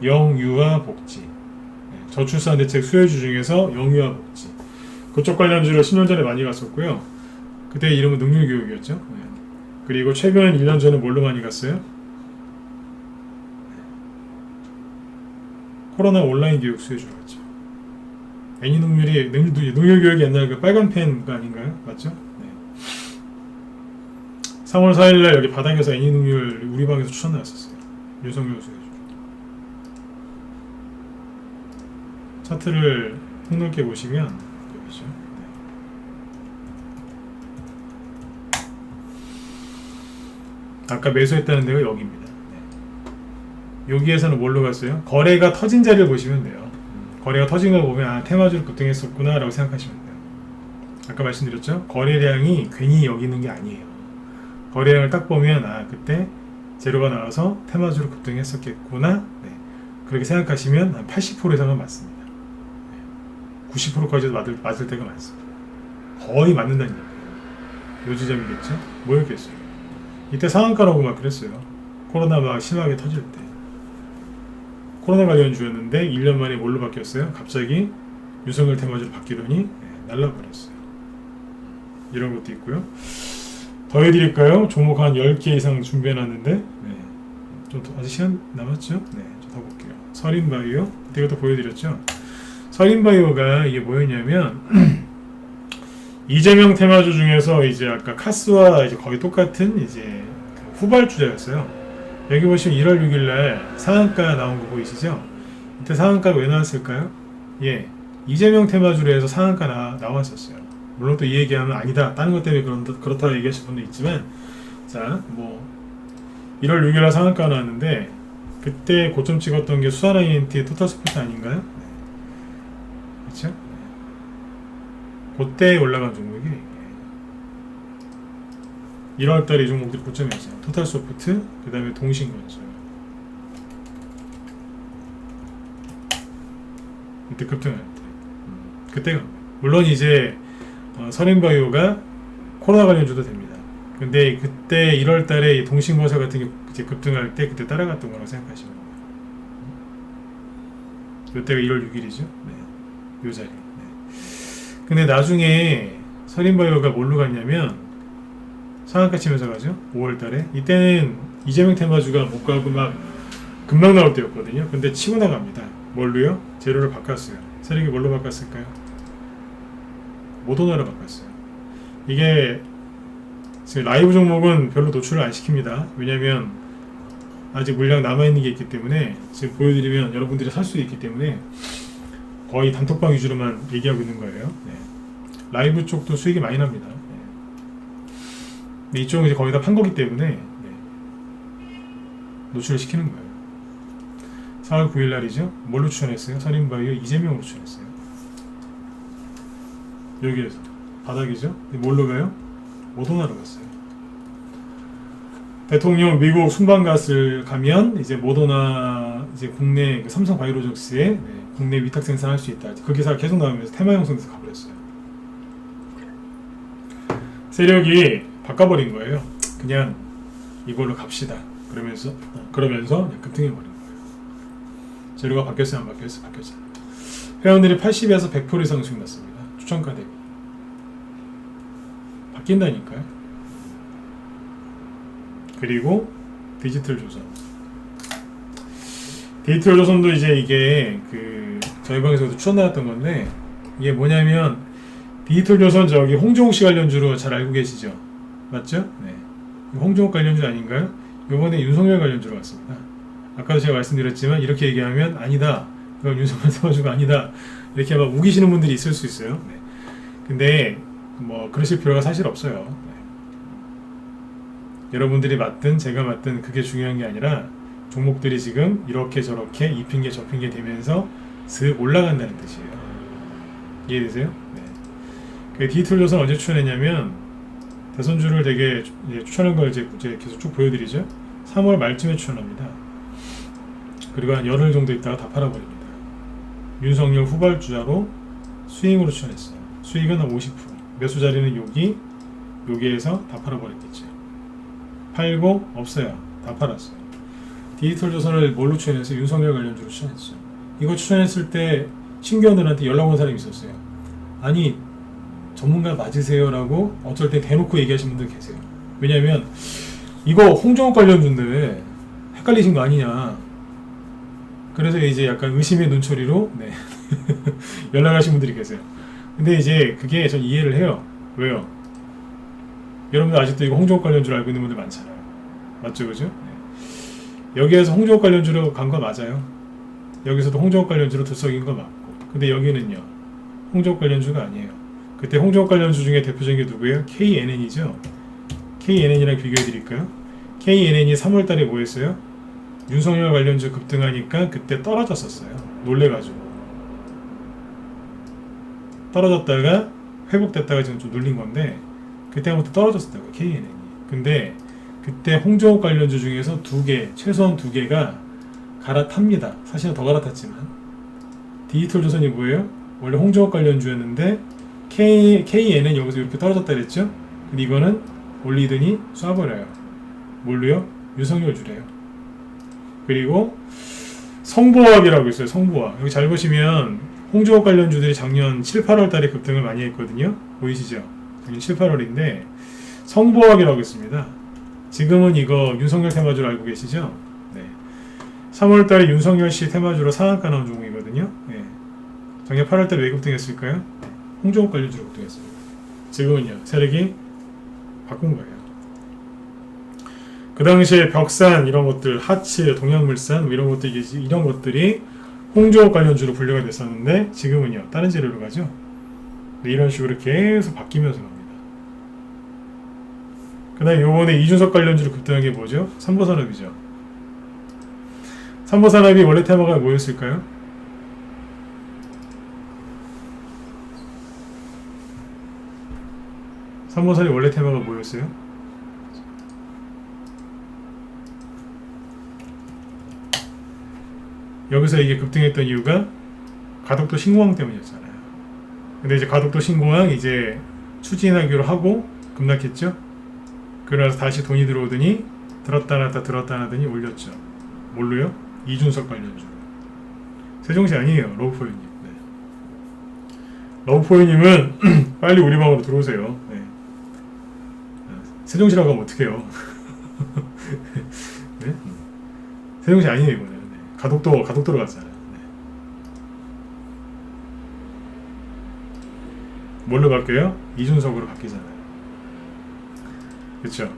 영유아 복지. 저출산 대책 수혜주 중에서 영유아 복지. 그쪽 관련주로 10년 전에 많이 갔었고요. 그때 이름은 능률교육이었죠. 그리고 최근 1년 전에 뭘로 많이 갔어요? 코로나 온라인 교육 수혜주로 갔죠. 애니능률이 능률교육이 옛날 그 빨간 펜가 아닌가요? 맞죠? 네. 3월 4일날 여기 바닥에서 애니능률 우리 방에서 추천 나왔었어요. 윤석열 수혜주. 차트를 폭넓게 보시면 여기죠. 네. 아까 매수했다는 데가 여기입니다. 네. 여기에서는 뭘로 갔어요? 거래가 터진 자리를 보시면 돼요. 거래가 터진 걸 보면 아 테마주를 급등했었구나 라고 생각하시면 돼요. 아까 말씀드렸죠? 거래량이 괜히 여기 있는 게 아니에요. 거래량을 딱 보면 아 그때 재료가 나와서 테마주를 급등했었겠구나. 네. 그렇게 생각하시면 한 80% 이상은 맞습니다. 90%까지도 맞을 때가 많습니다. 거의 맞는다는 얘기예요. 요 지점이겠죠? 뭐였겠어요? 이때 상한가라고 막 그랬어요. 코로나 막 심하게 터질 때. 코로나 관련주였는데 1년 만에 뭘로 바뀌었어요? 갑자기 윤석열 테마주로 바뀌더니 날라버렸어요. 이런 것도 있고요. 더 해드릴까요? 종목 한 10개 이상 준비해놨는데 네. 좀 아직 시간 남았죠? 네, 좀 더 볼게요. 서린바이오 그때 또 보여드렸죠? 서린바이오가 이게 뭐였냐면 이재명 테마주 중에서 이제 아까 카스와 이제 거의 똑같은 이제 후발주자였어요. 여기 보시면 1월 6일날 상한가 나온 거 보이시죠? 이때 상한가가 왜 나왔을까요? 예, 이재명 테마주로 해서 상한가 나왔었어요. 물론 또 이 얘기하면 아니다, 다른 것 때문에 그렇다고 얘기하실 분도 있지만, 자, 뭐 1월 6일날 상한가 나왔는데 그때 고점 찍었던 게 수산 INT의 토탈스포트 아닌가요? 그렇죠? 그때 올라간 종목이 1월달에 이 종목들이 고점이었어요. 토탈소프트, 그 다음에 동신건설. 이때 급등할 때. 그때가 물론 이제 서린바이오가 코로나 관련주도 됩니다. 근데 그때 1월달에 동신건설 같은 게 이제 급등할 때 그때 따라갔던 거라고 생각하시면 돼요. 이때가 1월 6일이죠. 네. 요 자리. 네. 근데 나중에 서린바이오가 뭘로 갔냐면 상한가 치면서 가죠. 5월달에 이때는 이재명 테마주가 못 가고 막 금방 나올 때였거든요. 근데 치고 나갑니다. 뭘로요? 재료를 바꿨어요. 세력이 뭘로 바꿨을까요? 모더나로 바꿨어요. 이게 지금 라이브 종목은 별로 노출을 안 시킵니다. 왜냐면 아직 물량 남아있는 게 있기 때문에 지금 보여드리면 여러분들이 살 수 있기 때문에 거의 단톡방 위주로만 얘기하고 있는 거예요. 네. 라이브 쪽도 수익이 많이 납니다. 네. 이쪽은 이제 거의 다 판 거기 때문에 네. 노출을 시키는 거예요. 4월 9일 날이죠. 뭘로 추천했어요? 서린바이오 이재명으로 추천했어요. 여기에서 바닥이죠. 뭘로 가요? 모더나로 갔어요. 대통령 미국 순방갔을 가면 이제 모더나 이제 국내 삼성 바이오로직스에 네, 국내 위탁 생산할 수 있다. 그 기사가 계속 나오면서 테마 형성돼서 가버렸어요. 세력이 바꿔버린 거예요. 그냥 이걸로 갑시다. 그러면서 그냥 급등해버린 거예요. 재료가 바뀌었어요, 안 바뀌었어요? 바뀌었어요. 회원들이 80에서 100% 이상 수익 났습니다. 추천가 대비. 바뀐다니까요. 그리고 디지털 조선. 디지털 조선도 이제 이게 그 저희 방에서도 추천 나왔던 건데 이게 뭐냐면 디지털 조선 저기 홍종욱 씨 관련주로 잘 알고 계시죠? 맞죠? 네. 홍종욱 관련주 아닌가요? 이번에 윤석열 관련주로 왔습니다. 아까도 제가 말씀드렸지만 이렇게 얘기하면 아니다. 이건 윤석열 테마주가 아니다. 이렇게 막 우기시는 분들이 있을 수 있어요. 네. 근데 뭐 그러실 필요가 사실 없어요. 네. 여러분들이 맞든 제가 맞든 그게 중요한 게 아니라 종목들이 지금 이렇게 저렇게 이 핑계 저 핑계 되면서 슥 올라간다는 뜻이에요. 이해되세요? 네. 그 디지털조선 언제 추천했냐면 대선주를 되게 추천한 걸 이제 계속 쭉 보여드리죠. 3월 말쯤에 추천합니다. 그리고 한 열흘 정도 있다가 다 팔아버립니다. 윤석열 후발주자로 스윙으로 추천했어요. 수익은 한 50%. 매수 자리는 여기에서 다 팔아버렸겠죠. 팔고 없어요. 다 팔았어요. 디지털조선을 뭘로 추천해서 윤석열 관련주로 추천했어요. 이거 추천했을 때 신규원들한테 연락 온 사람이 있었어요. 아니 전문가 맞으세요? 라고 어쩔 때 대놓고 얘기하시는 분들 계세요. 왜냐면 이거 홍정욱 관련주인데 헷갈리신 거 아니냐. 그래서 이제 약간 의심의 눈초리로 네. 연락하신 분들이 계세요. 근데 이제 그게 전 이해를 해요. 왜요? 여러분들 아직도 이거 홍정욱 관련주로 알고 있는 분들 많잖아요. 맞죠, 그죠? 네. 여기에서 홍정욱 관련주로 간 거 맞아요. 여기서도 홍정욱 관련주로 들썩인 거 맞고. 근데 여기는요, 홍정욱 관련주가 아니에요. 그때 홍정욱 관련주 중에 대표적인 게 누구예요? KNN이죠. KNN이랑 비교해 드릴까요? KNN이 3월달에 뭐 했어요? 윤석열 관련주 급등하니까 그때 떨어졌었어요. 놀래가지고 떨어졌다가 회복됐다가 지금 좀 눌린 건데 그때부터 떨어졌었다고요. KNN이. 근데 그때 홍정욱 관련주 중에서 최소한 두 개가 갈아탑니다. 사실은 더 갈아탔지만 디지털조선이 뭐예요? 원래 홍정욱 관련주였는데 KN은 여기서 이렇게 떨어졌다 그랬죠? 근데 이거는 올리더니 쏴버려요. 뭘로요? 윤석열 주래요. 그리고 성보학이라고 있어요. 성보학. 여기 잘 보시면 홍정욱 관련주들이 작년 7, 8월 달에 급등을 많이 했거든요. 보이시죠? 작년 7, 8월인데 성보학이라고 있습니다. 지금은 이거 윤석열 테마주로 알고 계시죠? 네. 3월 달에 윤석열 씨 테마주로 상한가 나온 종목이거든요. 네. 작년 8월 달에 왜 급등했을까요? 홍정욱 관련주로 급등했습니다. 지금은요. 세력이 바꾼 거예요. 그 당시에 벽산 이런 것들, 하츠, 동양물산 이런 것들이 홍정욱 관련주로 분류가 됐었는데 지금은요 다른 재료로 가죠. 이런 식으로 계속 바뀌면서 갑니다. 그 다음에 요번에 이준석 관련주로 급등한 게 뭐죠? 삼보산업이죠. 삼보산업이 원래 테마가 뭐였을까요? 삼보산업이 원래 테마가 뭐였어요? 여기서 이게 급등했던 이유가 가덕도 신공항 때문이었잖아요. 근데 이제 가덕도 신공항 이제 추진하기로 하고 급락했죠. 그러면서 다시 돈이 들어오더니 들었다 놨더니 올렸죠. 뭘로요? 이준석 관련주. 세종시 아니에요. 러브포유님. 네. 러브포유님은 빨리 우리 방으로 들어오세요. 네. 세종시라고 하면 어떡해요. 네? 세종시 아니에요 이거는. 가덕도로 갔잖아요. 네. 뭘로 바뀌어요? 이준석으로 바뀌잖아요. 그쵸?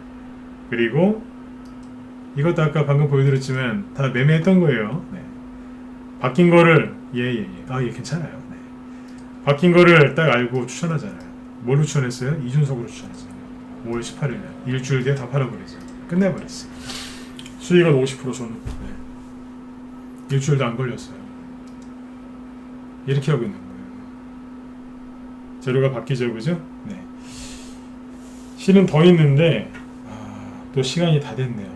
그리고 이것도 아까 방금 보여드렸지만 다 매매했던 거예요. 네. 바뀐 거를 괜찮아요. 네. 바뀐 거를 딱 알고 추천하잖아요. 뭘로 추천했어요? 이준석으로 추천했어요. 5월 18일 날 일주일 뒤에 다 팔아버렸어요. 끝내버렸어요. 수익은 50% 저는. 네. 일주일도 안 걸렸어요. 이렇게 하고 있는 거예요. 재료가 바뀌죠, 그죠? 네. 실은 더 있는데 또 시간이 다 됐네요.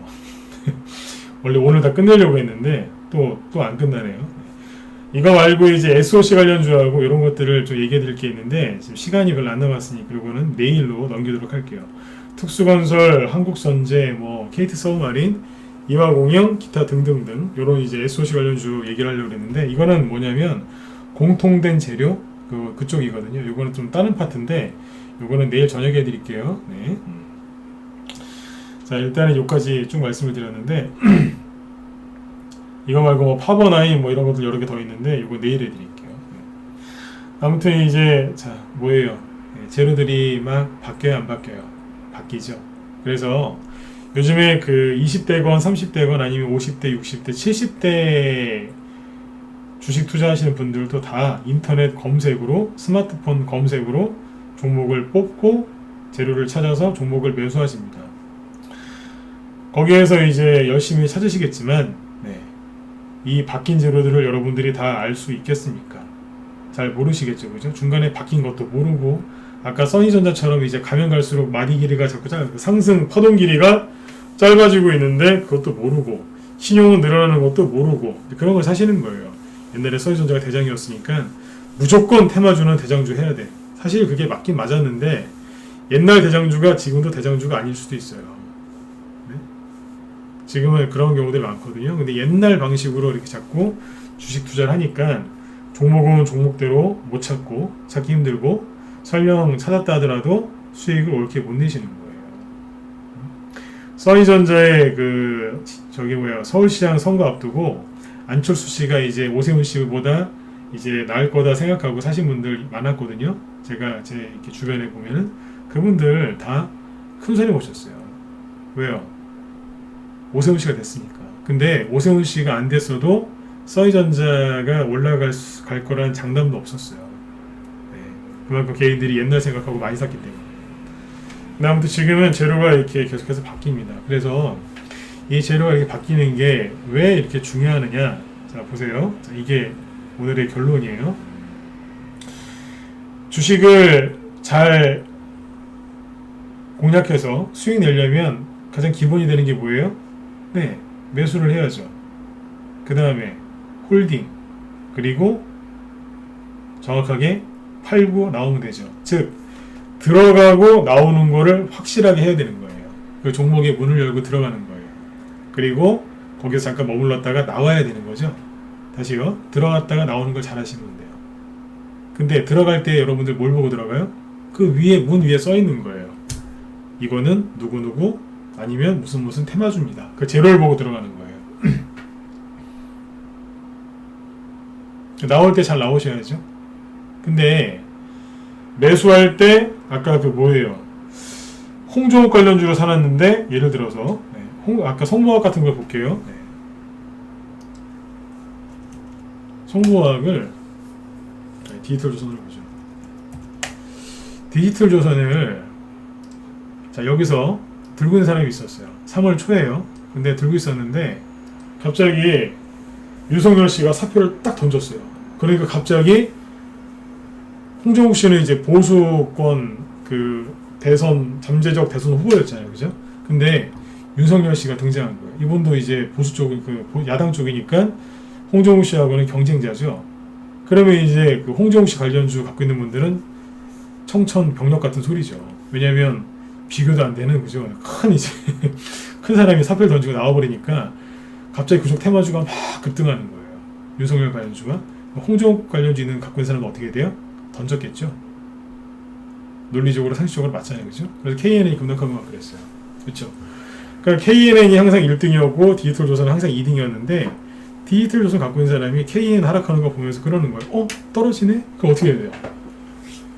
원래 오늘 다 끝내려고 했는데 또 안 끝나네요. 이거 말고 이제 SOC 관련주하고 이런 것들을 좀 얘기해 드릴 게 있는데 지금 시간이 별로 안 남았으니 그리고는 내일로 넘기도록 할게요. 특수건설, 한국선제, KT 서브마린, 이화공영, 기타 등등등 이런 이제 SOC 관련주 얘기를 하려고 했는데 이거는 뭐냐면 공통된 재료 그쪽이거든요. 이거는 좀 다른 파트인데 이거는 내일 저녁에 해드릴게요. 네. 자 일단은 여기까지 쭉 말씀을 드렸는데 이거 말고 파버나인 이런 것들 여러 개 더 있는데 이거 내일 해드릴게요. 아무튼 이제 자 뭐예요? 재료들이 막 바뀌어요, 안 바뀌어요? 바뀌죠. 그래서 요즘에 그 20대건 30대건 아니면 50대, 60대, 70대 주식 투자하시는 분들도 다 인터넷 검색으로 스마트폰 검색으로 종목을 뽑고 재료를 찾아서 종목을 매수하십니다. 거기에서 이제 열심히 찾으시겠지만 이 바뀐 재료들을 여러분들이 다 알 수 있겠습니까? 잘 모르시겠죠, 그죠? 중간에 바뀐 것도 모르고, 아까 써니전자처럼 이제 가면 갈수록 마디 길이가 자꾸 상승 파동 길이가 짧아지고 있는데 그것도 모르고, 신용은 늘어나는 것도 모르고, 그런 걸 사시는 거예요. 옛날에 써니전자가 대장이었으니까 무조건 테마주는 대장주 해야 돼. 사실 그게 맞긴 맞았는데 옛날 대장주가 지금도 대장주가 아닐 수도 있어요. 네? 지금은 그런 경우들이 많거든요. 근데 옛날 방식으로 이렇게 자꾸 주식 투자를 하니까 종목은 종목대로 못 찾고 찾기 힘들고, 설령 찾았다 하더라도 수익을 옳게 못 내시는 거예요. 써니전자의 서울시장 선거 앞두고 안철수 씨가 이제 오세훈 씨보다 이제 나을 거다 생각하고 사신 분들 많았거든요. 제가 제 이렇게 주변에 보면은 그분들 다 큰 손해 보셨어요. 왜요? 오세훈 씨가 됐으니까. 근데 오세훈 씨가 안 됐어도 써니전자가 올라갈 거라는 장담도 없었어요. 네. 그만큼 개인들이 옛날 생각하고 많이 샀기 때문에. 아무튼 지금은 재료가 이렇게 계속해서 바뀝니다. 그래서 이 재료가 이렇게 바뀌는 게 왜 이렇게 중요하느냐? 자, 보세요. 자, 이게 오늘의 결론이에요. 주식을 잘 공략해서 수익 내려면 가장 기본이 되는 게 뭐예요? 네, 매수를 해야죠. 그 다음에 홀딩, 그리고 정확하게 팔고 나오면 되죠. 즉, 들어가고 나오는 거를 확실하게 해야 되는 거예요. 그 종목의 문을 열고 들어가는 거예요. 그리고 거기서 잠깐 머물렀다가 나와야 되는 거죠. 다시요. 들어갔다가 나오는 걸 잘 하시면 돼요. 근데 들어갈 때 여러분들 뭘 보고 들어가요? 그 위에, 문 위에 써 있는 거예요. 이거는 누구누구 아니면 무슨 테마주입니다. 그 재료를 보고 들어가는 거예요. 나올 때 잘 나오셔야죠. 근데 매수할 때 아까 그 뭐예요? 홍종욱 관련주로 사놨는데 예를 들어서 아까 성보학 같은 걸 볼게요. 성보학을 디지털 조선으로 보죠. 디지털 조선을 자 여기서 들고 있는 사람이 있었어요. 3월 초에요. 근데 들고 있었는데 갑자기 윤석열 씨가 사표를 딱 던졌어요. 그러니까 갑자기 홍정욱 씨는 이제 보수권 그 대선 잠재적 대선 후보였잖아요, 그죠? 근데 윤석열 씨가 등장한 거예요. 이분도 이제 보수 쪽 그 야당 쪽이니까 홍정욱 씨하고는 경쟁자죠. 그러면 이제 그 홍정욱 씨 관련주 갖고 있는 분들은 청천벽력 같은 소리죠. 왜냐하면 비교도 안 되는 그죠? 큰 이제 큰 사람이 사표를 던지고 나와버리니까 갑자기 그쪽 테마주가 막 급등하는 거예요. 윤석열 관련주가. 홍정욱 관련주 있는 갖고 있는 사람은 어떻게 돼요? 던졌겠죠. 논리적으로 상식적으로 맞잖아요, 그죠? 그래서 KNN이 급락하고 막 그랬어요. 그렇죠? 그러니까 KNN이 항상 1등이었고 디지털 조선은 항상 2등이었는데 디지털 조선 갖고 있는 사람이 KNN 하락하는 거 보면서 그러는 거예요. 떨어지네? 그럼 어떻게 해야 돼요?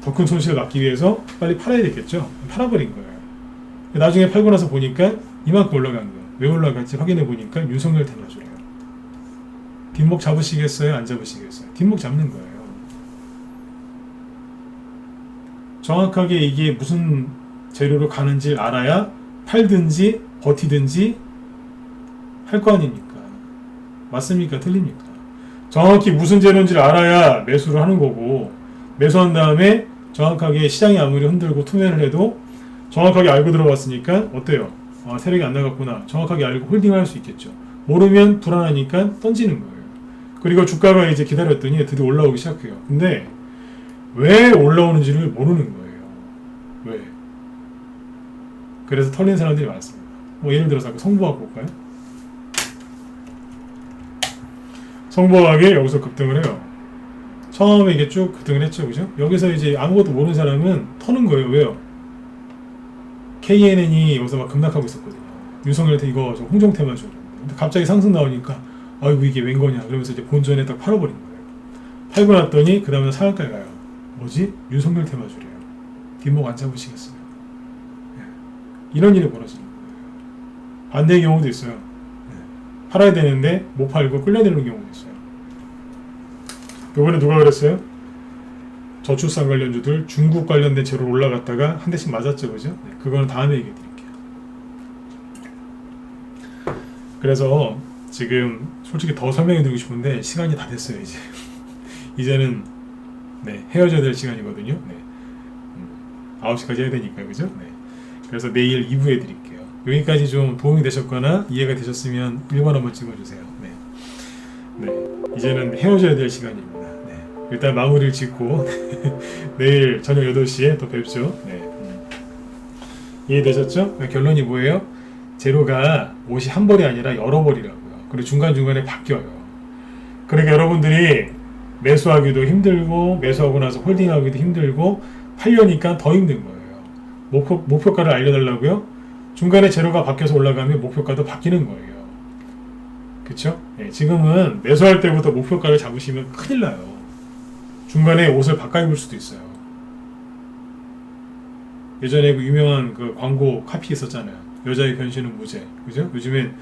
더 큰 손실을 막기 위해서 빨리 팔아야 되겠죠. 팔아버린 거예요. 나중에 팔고 나서 보니까 이만큼 올라간 거예요. 왜 올라갔지 확인해 보니까 윤석열 테마주래요. 뒷목 잡으시겠어요? 안 잡으시겠어요? 뒷목 잡는 거예요. 정확하게 이게 무슨 재료로 가는지 알아야 팔든지 버티든지 할 거 아닙니까? 맞습니까? 틀립니까? 정확히 무슨 재료인지를 알아야 매수를 하는 거고, 매수한 다음에 정확하게 시장이 아무리 흔들고 투매를 해도 정확하게 알고 들어갔으니까 어때요? 세력이 안 나갔구나. 정확하게 알고 홀딩할 수 있겠죠. 모르면 불안하니까 던지는 거예요. 그리고 주가가 이제 기다렸더니 드디어 올라오기 시작해요. 근데 왜 올라오는지를 모르는 거예요. 왜? 그래서 털린 사람들이 많습니다. 뭐 예를 들어서 성보학 볼까요? 성보학이 여기서 급등을 해요. 처음에 이게 쭉 급등을 했죠, 그죠? 여기서 이제 아무것도 모르는 사람은 터는 거예요. 왜요? KNN이 여기서 막 급락하고 있었거든요. 윤석열한테 이거 저 홍정태만 줘. 근데 갑자기 상승 나오니까 아이고 이게 웬 거냐. 그러면서 이제 본전에 딱 팔아버린 거예요. 팔고 났더니 그 다음에 상한가에 가요. 뭐지? 윤석열 테마주래요. 뒷목 안 잡으시겠어요? 이런 일이 벌어지는 거예요. 반대의 경우도 있어요. 팔아야 되는데 못 팔고 끌려내는 경우도 있어요. 이번에 누가 그랬어요? 저출산 관련주들 중국 관련된 재료 올라갔다가 한 대씩 맞았죠, 그죠? 그거는 다음에 얘기해 드릴게요. 그래서 지금 솔직히 더 설명해 드리고 싶은데 시간이 다 됐어요. 이제 이제는 네, 헤어져야 될 시간이거든요. 네. 9시까지 해야 되니까 그죠? 네. 그래서 내일 2부 해드릴게요. 여기까지 좀 도움이 되셨거나 이해가 되셨으면 1번 한번 찍어주세요. 네. 네. 이제는 헤어져야 될 시간입니다. 네. 일단 마무리를 짓고 내일 저녁 8시에 또 뵙죠. 네. 이해되셨죠? 결론이 뭐예요? 재료가 옷이 한 벌이 아니라 여러 벌이라고요. 그리고 중간중간에 바뀌어요. 그러니까 여러분들이 매수하기도 힘들고 매수하고 나서 홀딩하기도 힘들고 팔려니까 더 힘든 거예요. 목표가를 알려달라고요? 중간에 재료가 바뀌어서 올라가면 목표가도 바뀌는 거예요. 그쵸? 네, 지금은 매수할 때부터 목표가를 잡으시면 큰일 나요. 중간에 옷을 바꿔 입을 수도 있어요. 예전에 그 유명한 그 광고 카피 있었잖아요. 여자의 변신은 무죄. 그죠? 요즘엔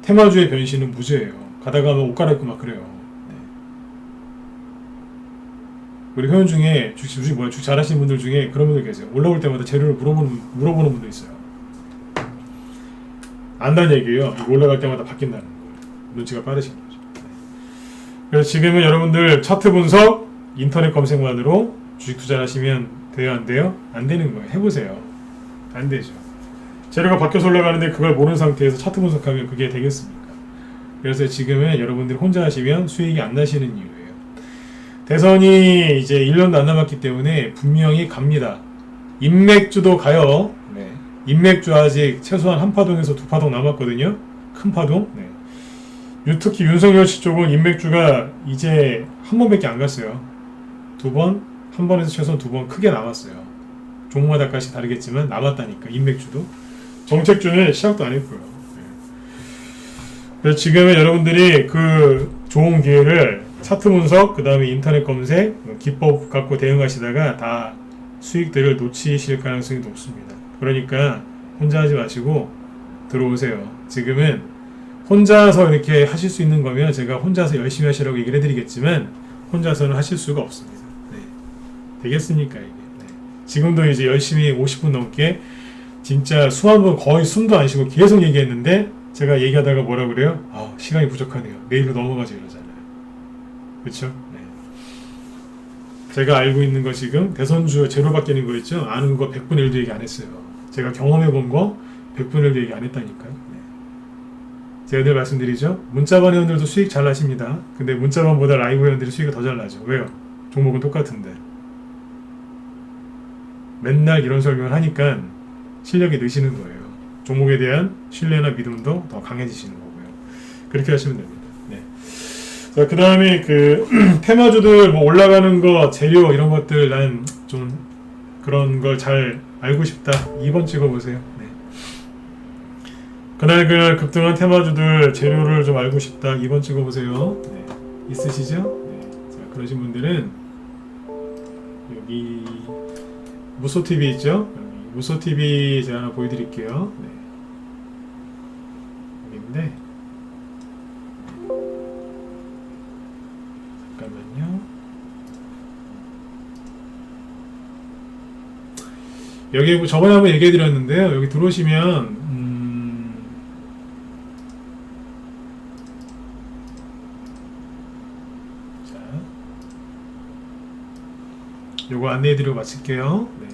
테마주의 변신은 무죄예요. 가다가 옷 갈아입고 막 그래요. 네. 우리 회원 중에 주식 잘하시는 분들 중에 그런 분들 계세요. 올라올 때마다 재료를 물어보는 분도 있어요. 안다는 얘기예요. 올라갈 때마다 바뀐다는 거예요. 눈치가 빠르신 거죠. 네. 그래서 지금은 여러분들 차트 분석, 인터넷 검색만으로 주식 투자를 하시면 돼요, 안 돼요? 안 되는 거예요. 해보세요. 안 되죠. 재료가 바뀌어서 올라가는데 그걸 모르는 상태에서 차트 분석하면 그게 되겠습니까? 그래서 지금은 여러분들이 혼자 하시면 수익이 안 나시는 이유예요. 대선이 이제 1년도 안 남았기 때문에 분명히 갑니다. 인맥주도 가요. 네. 인맥주 아직 최소한 한 파동에서 두 파동 남았거든요. 큰 파동. 네. 특히 윤석열 씨 쪽은 인맥주가 이제 한 번밖에 안 갔어요. 두 번, 한 번에서 최소한 두 번 크게 남았어요. 종목마다까지 다르겠지만 남았다니까 인맥주도. 정책주는 시작도 안 했고요. 네. 그래서 지금은 여러분들이 그 좋은 기회를 차트 분석, 그 다음에 인터넷 검색, 기법 갖고 대응하시다가 다 수익들을 놓치실 가능성이 높습니다. 그러니까 혼자 하지 마시고 들어오세요. 지금은 혼자서 이렇게 하실 수 있는 거면 제가 혼자서 열심히 하시라고 얘기를 해드리겠지만 혼자서는 하실 수가 없습니다. 네. 되겠습니까 이게? 네. 지금도 이제 열심히 50분 넘게 진짜 수한 번 거의 숨도 안 쉬고 계속 얘기했는데 제가 얘기하다가 뭐라 그래요? 시간이 부족하네요. 내일로 넘어가죠 이러잖아요. 그렇죠? 네. 제가 알고 있는 거 지금 대선주 재료 바뀌는 거 있죠? 아는 거 100분의 1도 얘기 안 했어요. 제가 경험해 본 거 100분의 1도 얘기 안 했다니까요. 네. 제가 늘 말씀드리죠. 문자반 회원들도 수익 잘 나십니다. 근데 문자반보다 라이브 회원들이 수익이 더 잘 나죠. 왜요? 종목은 똑같은데. 맨날 이런 설명을 하니까 실력이 느시는 거예요. 종목에 대한 신뢰나 믿음도 더 강해지시는 거고요. 그렇게 하시면 됩니다. 네. 자, 그 다음에 그 테마주들 뭐 올라가는 거, 재료 이런 것들 난 좀 그런 걸 잘 알고 싶다. 2번 찍어보세요. 네. 그날 급등한 테마주들 재료를 좀 알고 싶다. 2번 찍어보세요. 네. 있으시죠? 네. 자, 그러신 분들은 여기 무소TV 있죠? 무소TV 제가 하나 보여드릴게요. 네. 여기인데 잠깐만요. 여기 저번에 한번 얘기해드렸는데요. 여기 들어오시면 자, 요거 안내해드리고 마칠게요. 네.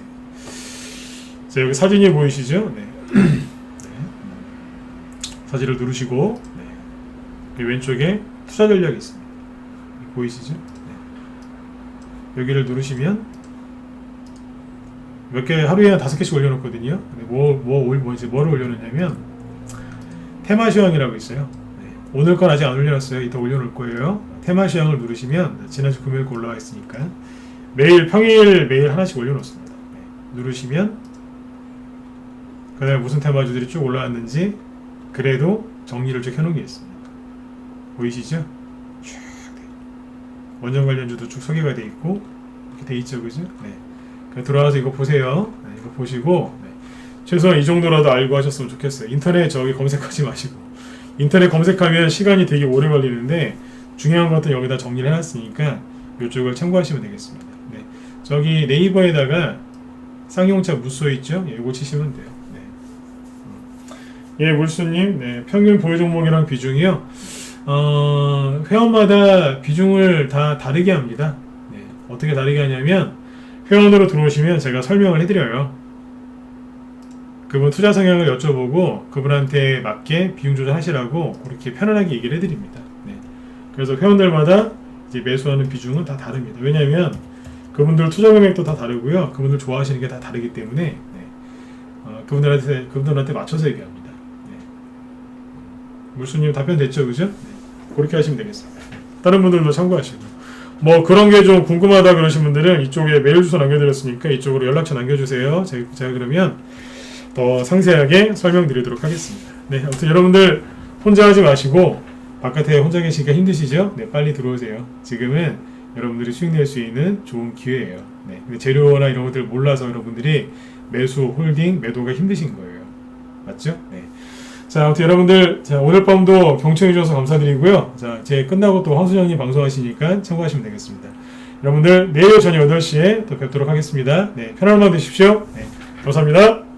자, 여기 사진이 보이시죠? 네. 네. 사진을 누르시고 네. 왼쪽에 투자 전략이 있습니다. 보이시죠? 네. 여기를 누르시면 몇 개 하루에 한 5개씩 올려놓거든요. 뭐를 올려놓냐면 테마 시황이라고 있어요. 네. 오늘 건 아직 안 올려놨어요. 이따 올려놓을 거예요. 테마 시황을 누르시면 지난주 금요일 거 올라와 있으니까 매일 평일 매일 하나씩 올려놓습니다. 네. 누르시면 그 다음에 무슨 테마주들이 쭉 올라왔는지 그래도 정리를 쭉 해놓은 게 있습니다. 보이시죠? 원전 관련주도 쭉 소개가 돼 있고 이렇게 돼 있죠, 그죠? 네. 들어와서 이거 보세요. 네, 이거 보시고 네. 최소한 이 정도라도 알고 하셨으면 좋겠어요. 인터넷 저기 검색하지 마시고 인터넷 검색하면 시간이 되게 오래 걸리는데 중요한 것들 여기다 정리를 해놨으니까 이쪽을 참고하시면 되겠습니다. 네. 저기 네이버에다가 쌍용차 무쏘 있죠? 예, 이거 치시면 돼요. 네. 예, 물수님, 네, 평균 보유 종목이랑 비중이요. 회원마다 비중을 다 다르게 합니다. 네, 어떻게 다르게 하냐면 회원으로 들어오시면 제가 설명을 해드려요. 그분 투자 성향을 여쭤보고 그분한테 맞게 비용 조절하시라고 그렇게 편안하게 얘기를 해드립니다. 네. 그래서 회원들마다 이제 매수하는 비중은 다 다릅니다. 왜냐하면 그분들 투자 금액도 다 다르고요. 그분들 좋아하시는 게 다 다르기 때문에 네. 그분들한테 맞춰서 얘기합니다. 네. 물수님 답변 됐죠, 그죠? 네. 그렇게 하시면 되겠습니다. 다른 분들도 참고하시고 뭐 그런 게 좀 궁금하다 그러신 분들은 이쪽에 메일 주소 남겨드렸으니까 이쪽으로 연락처 남겨주세요. 제가 그러면 더 상세하게 설명드리도록 하겠습니다. 네, 아무튼 여러분들 혼자 하지 마시고 바깥에 혼자 계시니까 힘드시죠? 네, 빨리 들어오세요. 지금은 여러분들이 수익 낼 수 있는 좋은 기회예요. 네, 근데 재료나 이런 것들 몰라서 여러분들이 매수, 홀딩, 매도가 힘드신 거예요. 맞죠? 네. 자, 아무튼 여러분들 자, 오늘 밤도 경청해 주셔서 감사드리고요. 자, 이제 끝나고 또 황수장님 방송하시니까 참고하시면 되겠습니다. 여러분들 내일 저녁 8시에 또 뵙도록 하겠습니다. 네, 편안한 밤 되십시오. 네, 감사합니다.